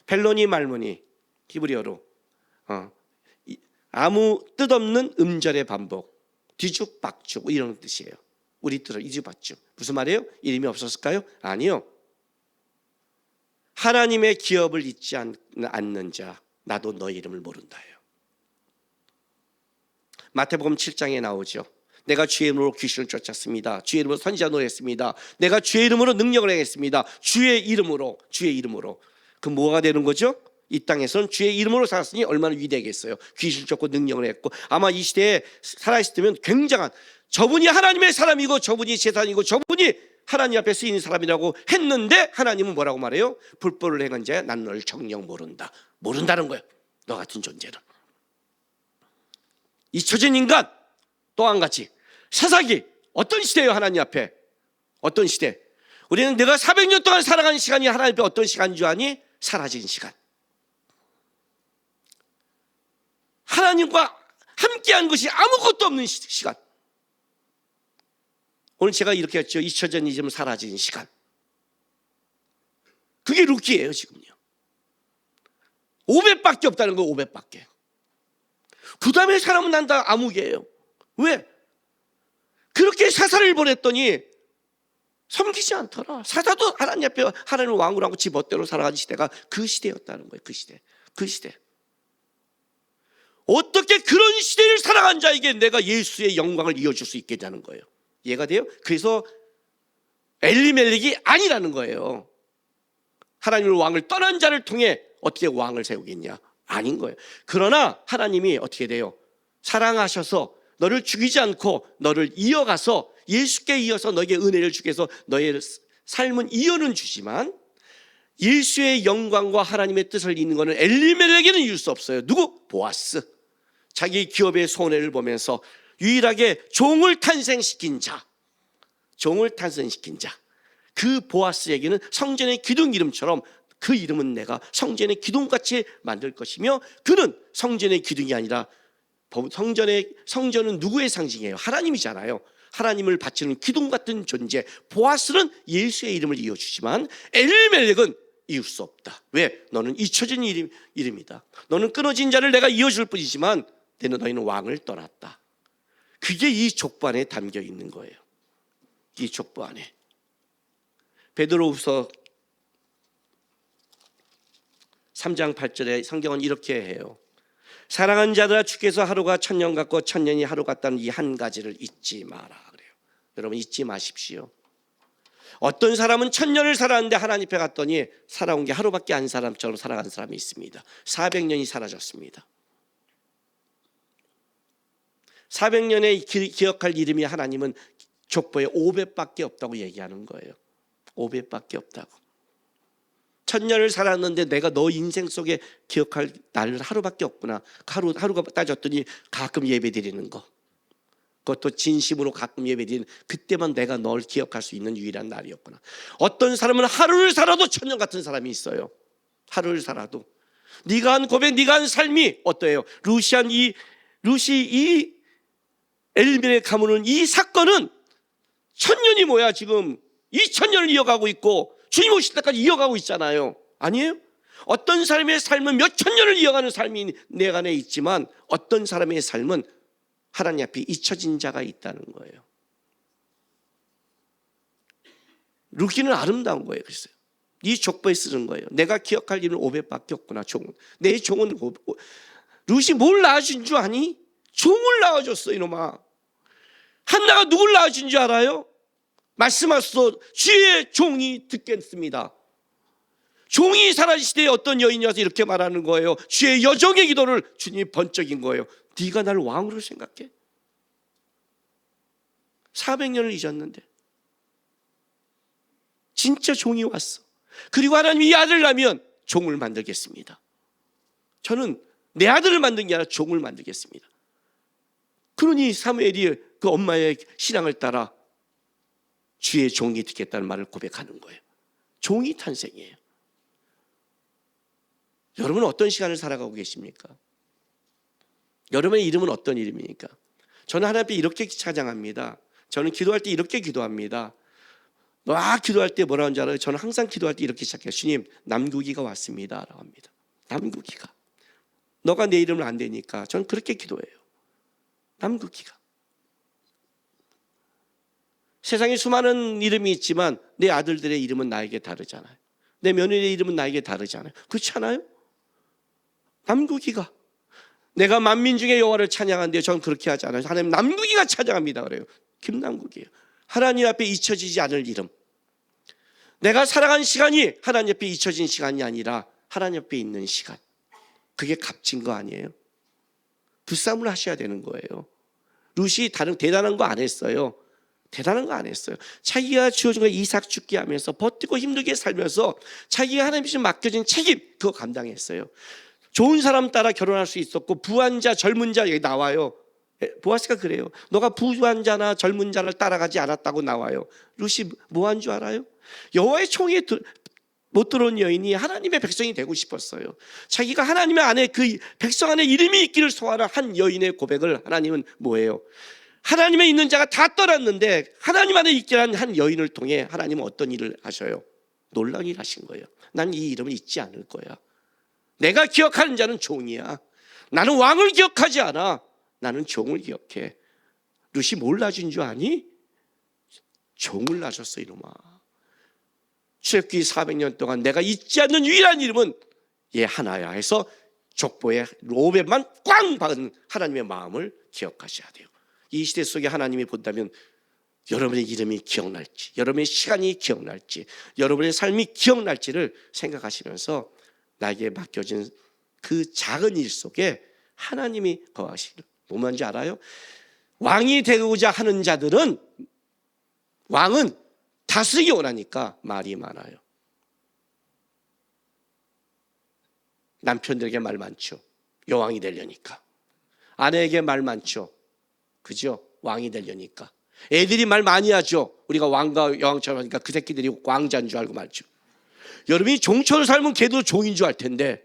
펠로니 말모니 히브리어로 아무 뜻없는 음절의 반복, 뒤죽박죽 이런 뜻이에요. 우리 뜻으로 뒤죽박죽. 무슨 말이에요? 이름이 없었을까요? 아니요. 하나님의 기업을 잊지 않는 자 나도 너의 이름을 모른다예요. 마태복음 7장에 나오죠. 내가 주의 이름으로 귀신을 쫓았습니다. 주의 이름으로 선지자 노래했습니다. 내가 주의 이름으로 능력을 행했습니다. 주의 이름으로. 그 뭐가 되는 거죠? 이 땅에서는 주의 이름으로 살았으니 얼마나 위대하겠어요. 귀신을 쫓고 능력을 했고, 아마 이 시대에 살아있으면 굉장한, 저분이 하나님의 사람이고 저분이 제사장이고 저분이 하나님 앞에 쓰이는 사람이라고 했는데 하나님은 뭐라고 말해요? 불법을 행한 자야 난 너를 정녕 모른다는 거예요. 너 같은 존재는. 잊혀진 인간 또 한 가지, 사사기. 어떤 시대예요? 하나님 앞에 어떤 시대? 우리는 내가 400년 동안 살아가는 시간이 하나님 앞에 어떤 시간인 줄 아니? 사라진 시간. 하나님과 함께한 것이 아무것도 없는 시간. 오늘 제가 이렇게 했죠. 잊혀진 이름 사라진 시간. 그게 룻기예요. 지금요 500밖에 없다는 거. 500밖에. 그 다음에 사람은 난 다 암흑이에요. 왜? 그렇게 사사를 보냈더니 섬기지 않더라. 사사도 하나님 앞에 하나님을 왕으로 하고 지 멋대로 살아가는 시대가 그 시대였다는 거예요. 그 시대. 어떻게 그런 시대를 살아간 자에게 내가 예수의 영광을 이어줄 수 있겠냐는 거예요. 이해가 돼요? 그래서 엘리멜렉이 아니라는 거예요. 하나님을 왕을 떠난 자를 통해 어떻게 왕을 세우겠냐? 아닌 거예요. 그러나 하나님이 어떻게 돼요? 사랑하셔서 너를 죽이지 않고 너를 이어가서 예수께 이어서 너에게 은혜를 주게 해서 너의 삶은 이어는 주지만 예수의 영광과 하나님의 뜻을 잇는 것은 엘리멜렉에는 이룰 수 없어요. 누구? 보아스. 자기 기업의 손해를 보면서 유일하게 종을 탄생시킨 자, 그 보아스에게는 성전의 기둥 이름처럼 그 이름은 내가 성전의 기둥같이 만들 것이며, 그는 성전의 기둥이 아니라 성전은 누구의 상징이에요? 하나님이잖아요. 하나님을 바치는 기둥 같은 존재. 보아스는 예수의 이름을 이어주지만 엘리멜렉은 이을 수 없다. 왜? 너는 잊혀진 이름이다. 너는 끊어진 자를 내가 이어줄 뿐이지만 너희는 왕을 떠났다. 그게 이 족보 안에 담겨 있는 거예요. 이 족보 안에. 베드로후서 3장 8절에 성경은 이렇게 해요. 사랑하는 자들아, 주께서 하루가 1000년 같고 1000년이 하루 같다는 이 한 가지를 잊지 마라 그래요. 여러분 잊지 마십시오. 어떤 사람은 1000년을 살았는데 하나님 앞에 갔더니 살아온 게 하루밖에 안 사람처럼 살아간 사람이 있습니다. 400년이 사라졌습니다. 400년에 기억할 이름이 하나님은 족보에 500밖에 없다고 얘기하는 거예요. 500밖에 없다고. 1000년을 살았는데 내가 너 인생 속에 기억할 날은 하루밖에 없구나. 하루가 따졌더니 가끔 예배드리는 거. 그것도 진심으로 가끔 예배드리는, 그때만 내가 널 기억할 수 있는 유일한 날이었구나. 어떤 사람은 하루를 살아도 1000년 같은 사람이 있어요. 하루를 살아도. 네가 한 고백, 네가 한 삶이 어때요? 루시 이 엘리멜렉 가문은 이 사건은 1000년이 뭐야, 지금 2000년을 이어가고 있고 주님 오실 때까지 이어가고 있잖아요. 아니에요? 어떤 사람의 삶은 몇천 년을 이어가는 삶이 내 안에 있지만 어떤 사람의 삶은 하나님 앞에 잊혀진 자가 있다는 거예요. 루키는 아름다운 거예요. 그래서 이 족보에 쓰는 거예요. 내가 기억할 일은 500밖에 없구나. 종은. 내 종은 루시 뭘 낳아준 줄 아니? 종을 낳아줬어 이놈아. 한나가 누굴 낳아준 줄 알아요? 말씀하소서 주의 종이 듣겠습니다. 종이 살아시대에 어떤 여인이 와서 이렇게 말하는 거예요. 주의 여종의 기도를 주님이 번쩍인 거예요. 네가 나를 왕으로 생각해? 400년을 잊었는데 진짜 종이 왔어. 그리고 하나님이 이 아들을 낳으면 종을 만들겠습니다. 저는 내 아들을 만든 게 아니라 종을 만들겠습니다. 그러니 사무엘이 그 엄마의 신앙을 따라 주의 종이 듣겠다는 말을 고백하는 거예요. 종이 탄생이에요. 여러분은 어떤 시간을 살아가고 계십니까? 여러분의 이름은 어떤 이름입니까? 저는 하나님 앞에 이렇게 찬양합니다. 저는 기도할 때 이렇게 기도합니다. 기도할 때 뭐라고 하는지 알아요? 저는 항상 기도할 때 이렇게 시작해요. 주님, 남국이가 왔습니다 라고 합니다. 남국이가. 너가 내 이름을 안 되니까 저는 그렇게 기도해요. 남국이가. 세상에 수많은 이름이 있지만 내 아들들의 이름은 나에게 다르잖아요. 내 며느리의 이름은 나에게 다르잖아요. 그렇지 않아요? 남국이가. 내가 만민 중에 여호와를 찬양하는데 저는 그렇게 하지 않아요. 하나님 남국이가 찬양합니다 그래요. 김남국이에요. 하나님 앞에 잊혀지지 않을 이름. 내가 살아간 시간이 하나님 앞에 잊혀진 시간이 아니라 하나님 앞에 있는 시간. 그게 값진 거 아니에요? 부싸움을 하셔야 되는 거예요. 룻이 대단한 거 안 했어요. 대단한 거 안 했어요. 자기가 주어진 거 이삭 죽게 하면서 버티고 힘들게 살면서 자기가 하나님께 맡겨진 책임 그거 감당했어요. 좋은 사람 따라 결혼할 수 있었고 부한 자 젊은 자 여기 나와요. 보아스가 그래요. 너가 부한 자나 젊은 자를 따라가지 않았다고 나와요. 룻이 뭐 한 줄 알아요? 여호와의 총에 못 들어온 여인이 하나님의 백성이 되고 싶었어요. 자기가 하나님의 안에 그 백성 안에 이름이 있기를 소원하는 한 여인의 고백을 하나님은 뭐예요? 하나님에 있는 자가 다 떠났는데 하나님 안에 있게 한 한 여인을 통해 하나님은 어떤 일을 하셔요? 놀라운 일을 하신 거예요. 난 이 이름을 잊지 않을 거야. 내가 기억하는 자는 종이야. 나는 왕을 기억하지 않아. 나는 종을 기억해. 룻이 뭘 낳아준 줄 아니? 종을 낳아줬어 이놈아. 출애굽기 400년 동안 내가 잊지 않는 유일한 이름은 얘 하나야 해서 족보에 로벳만 꽝 박은 하나님의 마음을 기억하셔야 돼요. 이 시대 속에 하나님이 본다면 여러분의 이름이 기억날지, 여러분의 시간이 기억날지, 여러분의 삶이 기억날지를 생각하시면서 나에게 맡겨진 그 작은 일 속에 하나님이 거하시기를. 뭔지 알아요? 왕이 되고자 하는 자들은, 왕은 다스리기 원하니까 말이 많아요. 남편들에게 말 많죠. 여왕이 되려니까. 아내에게 말 많죠. 그죠? 왕이 되려니까. 애들이 말 많이 하죠. 우리가 왕과 여왕처럼 하니까 그 새끼들이 왕자인 줄 알고 말죠. 여러분이 종처럼 살면 걔도 종인 줄 알 텐데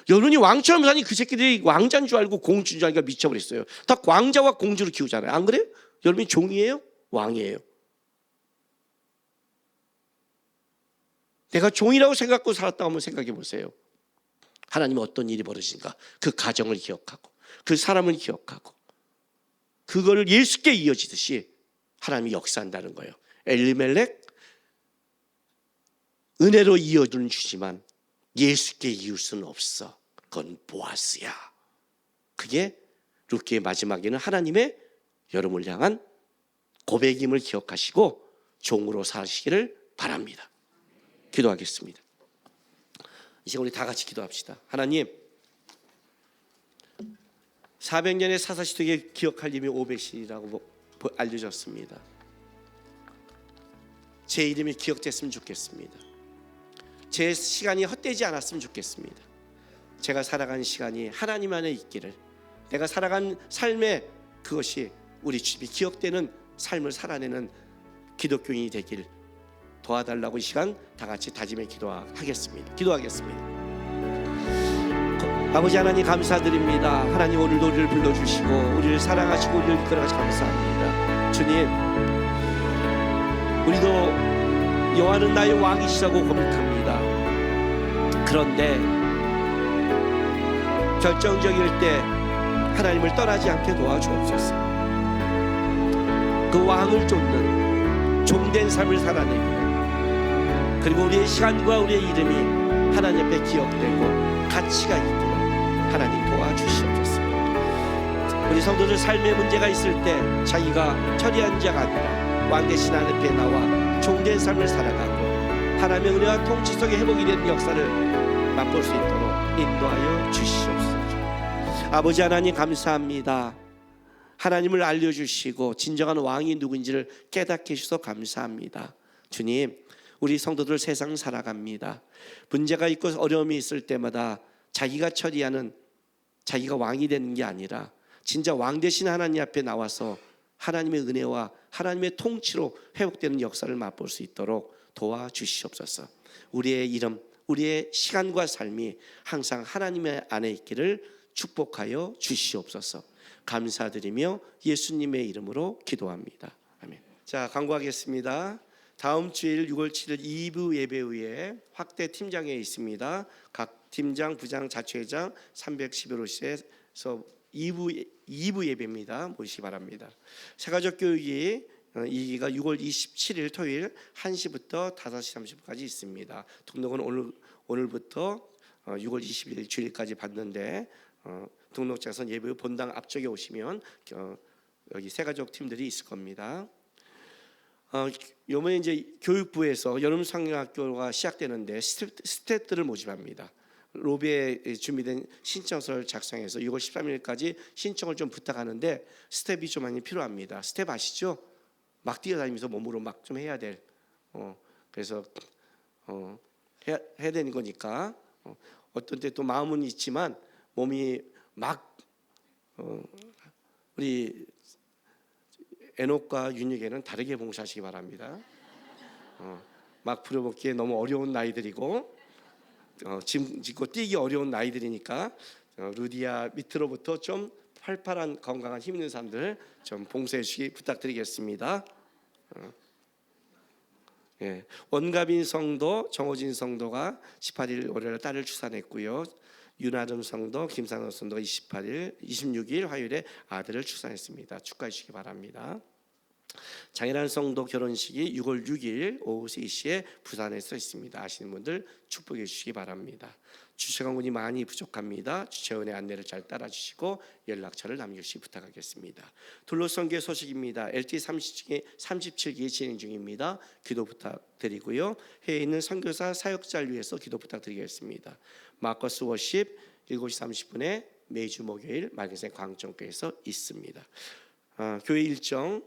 여러분이 왕처럼 사니 그 새끼들이 왕자인 줄 알고 공주인 줄 알니까 미쳐버렸어요. 다 왕자와 공주를 키우잖아요. 안 그래요? 여러분이 종이에요? 왕이에요. 내가 종이라고 생각하고 살았다고 한번 생각해 보세요. 하나님은 어떤 일이 벌어진가? 그 가정을 기억하고 그 사람을 기억하고 그거를 예수께 이어지듯이 하나님이 역사한다는 거예요. 엘리멜렉 은혜로 이어주는 주지만 예수께 이을 수는 없어. 그건 보아스야. 그게 룻기의 마지막에는 하나님의 여러분을 향한 고백임을 기억하시고 종으로 사시기를 바랍니다. 기도하겠습니다. 이 시간 우리 다 같이 기도합시다. 하나님, 400년의 사사시대에 기억할 이름이 오벳이라고 알려졌습니다. 제 이름이 기억됐으면 좋겠습니다. 제 시간이 헛되지 않았으면 좋겠습니다. 제가 살아간 시간이 하나님 안에 있기를, 내가 살아간 삶의 그것이 우리 주님이 기억되는 삶을 살아내는 기독교인이 되길 도와달라고 이 시간 다 같이 다짐해 기도하겠습니다. 아버지 하나님 감사드립니다. 하나님 오늘도 우리를 불러주시고 우리를 사랑하시고 우리를 이끌어가셔서 감사합니다. 주님, 우리도 여호와는 나의 왕이시라고 고백합니다. 그런데 결정적일 때 하나님을 떠나지 않게 도와주옵소서. 그 왕을 쫓는 종된 삶을 살아내기를, 그리고 우리의 시간과 우리의 이름이 하나님 앞에 기억되고 가치가 있기를 하나님 도와주시옵소서. 우리 성도들 삶의 문제가 있을 때 자기가 처리한 자가 아니라 왕 대신 하나님 앞에 나와 종된 삶을 살아가고 하나님의 은혜와 통치 속에 회복이 되는 역사를 맛볼 수 있도록 인도하여 주시옵소서. 아버지 하나님 감사합니다. 하나님을 알려주시고 진정한 왕이 누구인지를 깨닫게 해주셔서 감사합니다. 주님, 우리 성도들 세상 살아갑니다. 문제가 있고 어려움이 있을 때마다 자기가 처리하는, 자기가 왕이 되는 게 아니라 진짜 왕 대신 하나님 앞에 나와서 하나님의 은혜와 하나님의 통치로 회복되는 역사를 맛볼 수 있도록 도와주시옵소서. 우리의 이름, 우리의 시간과 삶이 항상 하나님의 안에 있기를 축복하여 주시옵소서. 감사드리며 예수님의 이름으로 기도합니다. 아멘. 자, 광고하겠습니다. 다음 주일 6월 7일 2부 예배 후에 확대 팀장회에 있습니다. 각 팀장, 부장, 자초회장 311호실에서 2부 예배입니다. 모시기 바랍니다. 세가족 교육이 2기가 6월 27일 토요일 1시부터 5시 30분까지 있습니다. 등록은 오늘부터 6월 20일 주일까지 받는데 등록장선 예배 후 본당 앞쪽에 오시면 여기 세가족 팀들이 있을 겁니다. 요번에 이제 교육부에서 여름 상학교가 시작되는데 스태프들을 모집합니다. 로비에 준비된 신청서를 작성해서 6월 13일까지 신청을 좀 부탁하는데 스텝이 좀 많이 필요합니다. 스텝 아시죠? 막 뛰어다니면서 몸으로 막 좀 해야 될. 그래서 해야 되는 거니까 어떤 때 또 마음은 있지만 몸이 막 우리 에녹과 윤익에는 다르게 봉사하시기 바랍니다. 막 부려먹기에 너무 어려운 나이들이고 짐 짓고 뛰기 어려운 나이들이니까 루디아 밑으로부터 좀 활발한 건강한 힘 있는 사람들 좀 봉사해 주시기 부탁드리겠습니다. 예. 원가빈 성도, 정호진 성도가 18일 월요일 딸을 출산했고요. 윤아름 성도, 김상호 성도가 26일 화요일에 아들을 출산했습니다. 축하해 주시기 바랍니다. 장혜란 성도 결혼식이 6월 6일 오후 3시에 부산에서 있습니다. 아시는 분들 축복해 주시기 바랍니다. 주차관군이 많이 부족합니다. 주차원의 안내를 잘 따라주시고 연락처를 남겨주시기 부탁하겠습니다. 둘로선교회 소식입니다. LT 37기 진행 중입니다. 기도 부탁드리고요. 해외에 있는 선교사 사역자를 위해서 기도 부탁드리겠습니다. 마커스 워십 7시 30분에 매주 목요일 맑은새 광정교회에서 있습니다. 교회 일정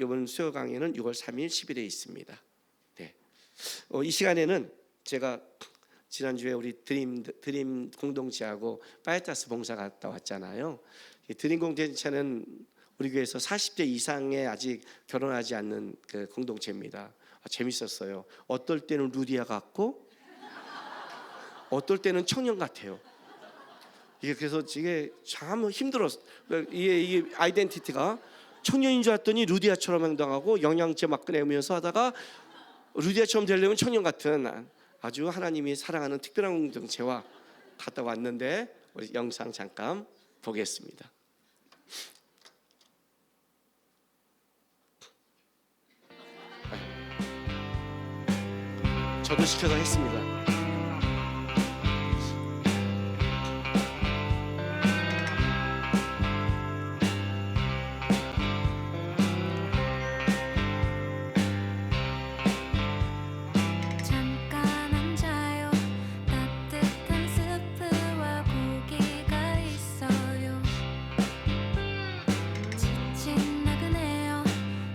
이번 수요 강의는 6월 3일 10일에 있습니다. 네. 이 시간에는 제가 지난주에 우리 드림 공동체하고 파이타스 봉사 갔다 왔잖아요. 드림 공동체는 우리 교회에서 40대 이상의 아직 결혼하지 않는 그 공동체입니다. 재밌었어요. 어떨 때는 루디아 같고 어떨 때는 청년 같아요. 이게 그래서 이게 참 힘들었어. 이게 아이덴티티가 청년인 줄 알았더니 루디아처럼 행동하고 영양제 막 꺼내면서 하다가 루디아처럼 되려면 청년 같은 아주 하나님이 사랑하는 특별한 공동체와 갔다 왔는데, 우리 영상 잠깐 보겠습니다. 저도 시켜서 했습니다. 잠깐 앉아요. 따뜻한 스프와 고기가 있어요. 지친 나그네요.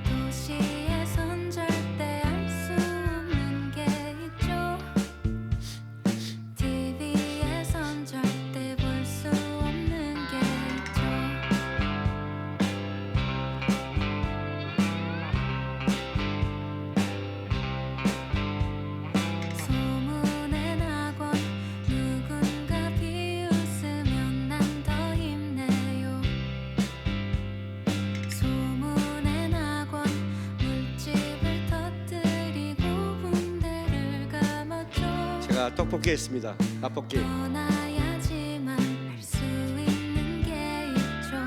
도시에선 절대 알 수 없는 게 있죠. TV에선 절대 볼 수 없는 게 있죠. 소문의 낙원 누군가 비웃으면 난 더 힘내요. 소문의 낙원 물집을 터뜨리고 군대를 감았죠. 제가 떡볶이 했습니다. 떡볶이. 떠나야지만 할 수 있는 게 있죠.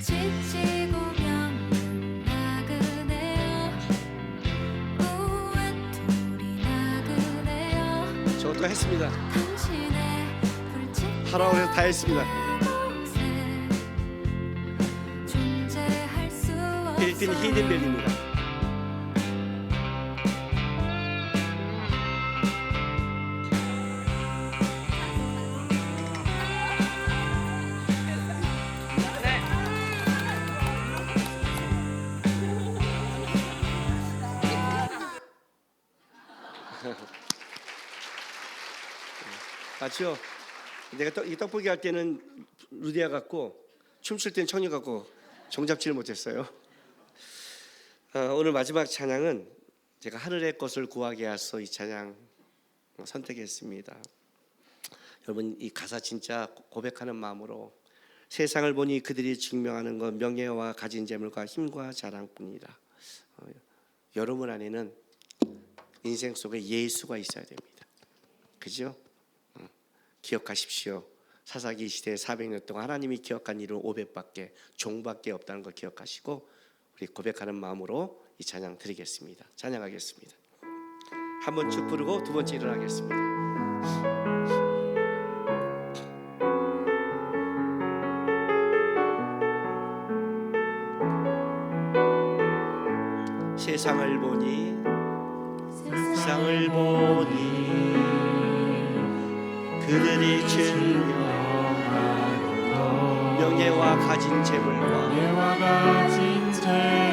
지치고 병든 나그네요. 우회토리 나그네요. 저것도 했습니다. 당신의 불빛 하라고 해서 다 했습니다. 곳에 존재할 수 필리핀 없어요. 히든벨입니다. 맞죠? 내가 이 떡볶이 할 때는 루디아 같고 춤출 때는 청년 같고 정잡지를 못했어요. 오늘 마지막 찬양은 제가 하늘의 것을 구하게 하소, 이 찬양 선택했습니다. 여러분, 이 가사 진짜 고백하는 마음으로 세상을 보니 그들이 증명하는 건 명예와 가진 재물과 힘과 자랑뿐이다. 여러분 안에는 인생 속에 예수가 있어야 됩니다. 그죠? 기억하십시오. 사사기 시대 400년 동안 하나님이 기억한 일은 500밖에 종밖에 없다는 걸 기억하시고, 우리 고백하는 마음으로 이 찬양 드리겠습니다. 찬양하겠습니다. 한 번 쭉 부르고 두 번째 일어나겠습니다. 세상을 보니 그들이 증명하는 명예와 가진 재물과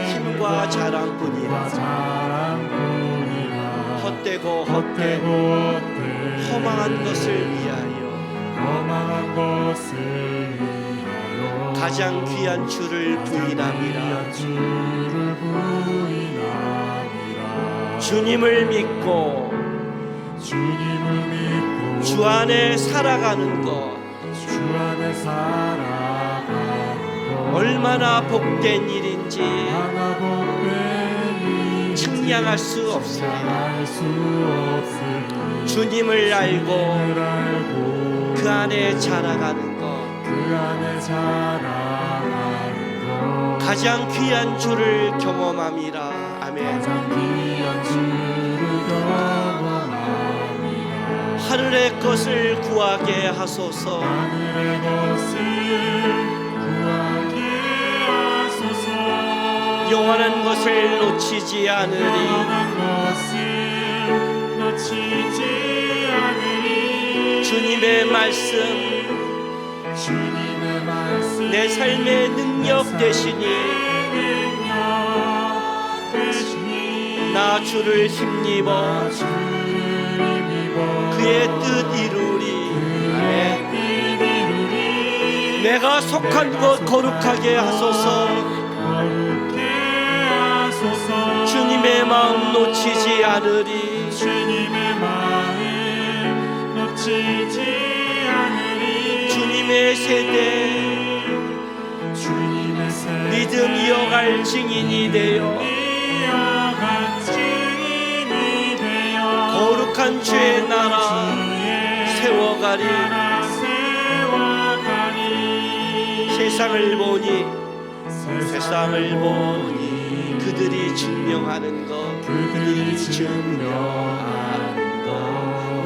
힘과 자랑뿐이라 헛되고 허망한 것을 위하여 가장 귀한 주를 부인함이라. 주님을 믿고 주 안에 살아가는 것 얼마나 복된 일인지 측량할 수 없습니다. 주님을 알고 그 안에 자라가는 것 가장 귀한 주를 경험함이라. 아멘. 하늘의 것을 구하게 하소서. 영원한 것을 놓치지 않으리. 주님의 말씀 내 삶의 능력 되시니 나 주를 힘입어 그의 뜻 이루리. 내가 속한 곳 거룩하게 하소서. 주님의 마음 놓치지 않으리. 주님 주님의 세대 믿음 이어갈 증인이 되어 거룩한 주의 나라 세워가리. 세상을 보니 그들이 증명하는 것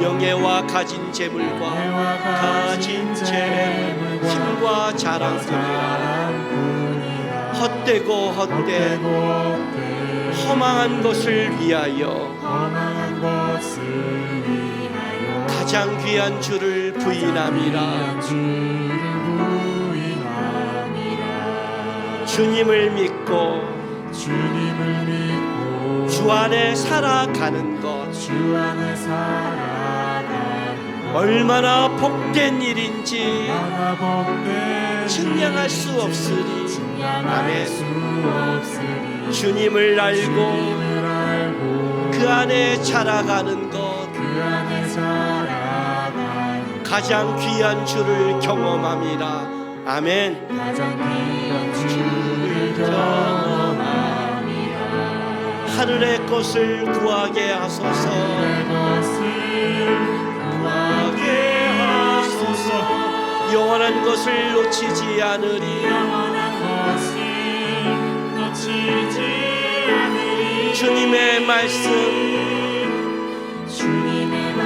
명예와 가진 재물과 힘과 자랑뿐이라 헛되고 허망한 것을 위하여 가장 귀한 주를 부인함이라. 주님을 믿고 주 안에 살아가는 것 얼마나 복된 일인지 측량할 수 없으리. 아멘. 주님을 알고 그 안에 자라가는 것 가장 귀한 주를 경험함이라. 아멘. 하늘의 것을 구하게 하소서. 영원한 것을 놓치지 않으리. 주님의 말씀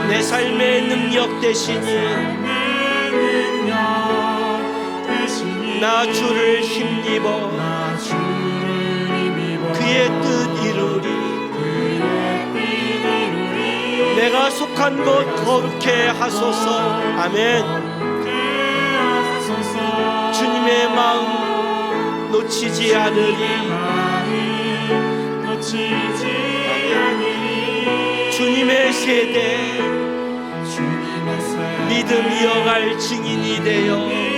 내 삶의 능력 되시니 나 주를 힘입어 그의 뜻 이루리. 내가 속한 곳 거룩해 하소서. 아멘. 주님의 마음 놓치지 않으리. 주님의 세대 믿음 이어갈 증인이 되어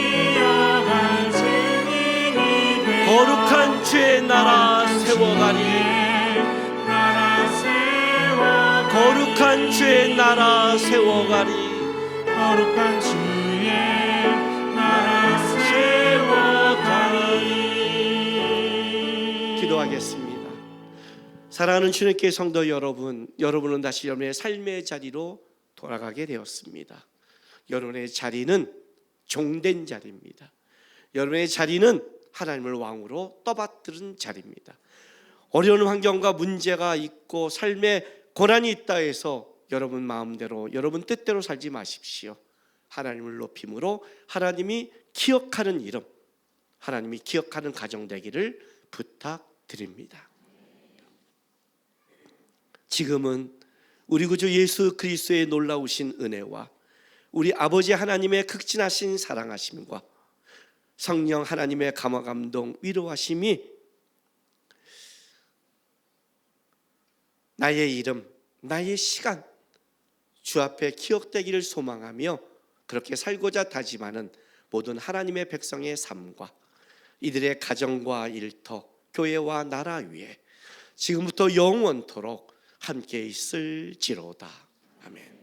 거룩한 주의 나라 세워가리. 거룩한 주의 나라 세워가리. 거룩한 주의 나라 세워가리. 기도하겠습니다. 사랑하는 주님께 성도 여러분, 여러분은 다시 여러분의 삶의 자리로 돌아가게 되었습니다. 여러분의 자리는 종된 자리입니다. 여러분의 자리는 하나님을 왕으로 떠받드는 자리입니다. 어려운 환경과 문제가 있고 삶에 고난이 있다 해서 여러분 마음대로 여러분 뜻대로 살지 마십시오. 하나님을 높임으로 하나님이 기억하는 이름, 하나님이 기억하는 가정 되기를 부탁드립니다. 지금은 우리 구주 예수 그리스도의 놀라우신 은혜와 우리 아버지 하나님의 극진하신 사랑하심과 성령 하나님의 감화 감동 위로하심이 나의 이름, 나의 시간 주 앞에 기억되기를 소망하며 그렇게 살고자 다짐하는 모든 하나님의 백성의 삶과 이들의 가정과 일터, 교회와 나라 위에 지금부터 영원토록 함께 있을지로다. 아멘.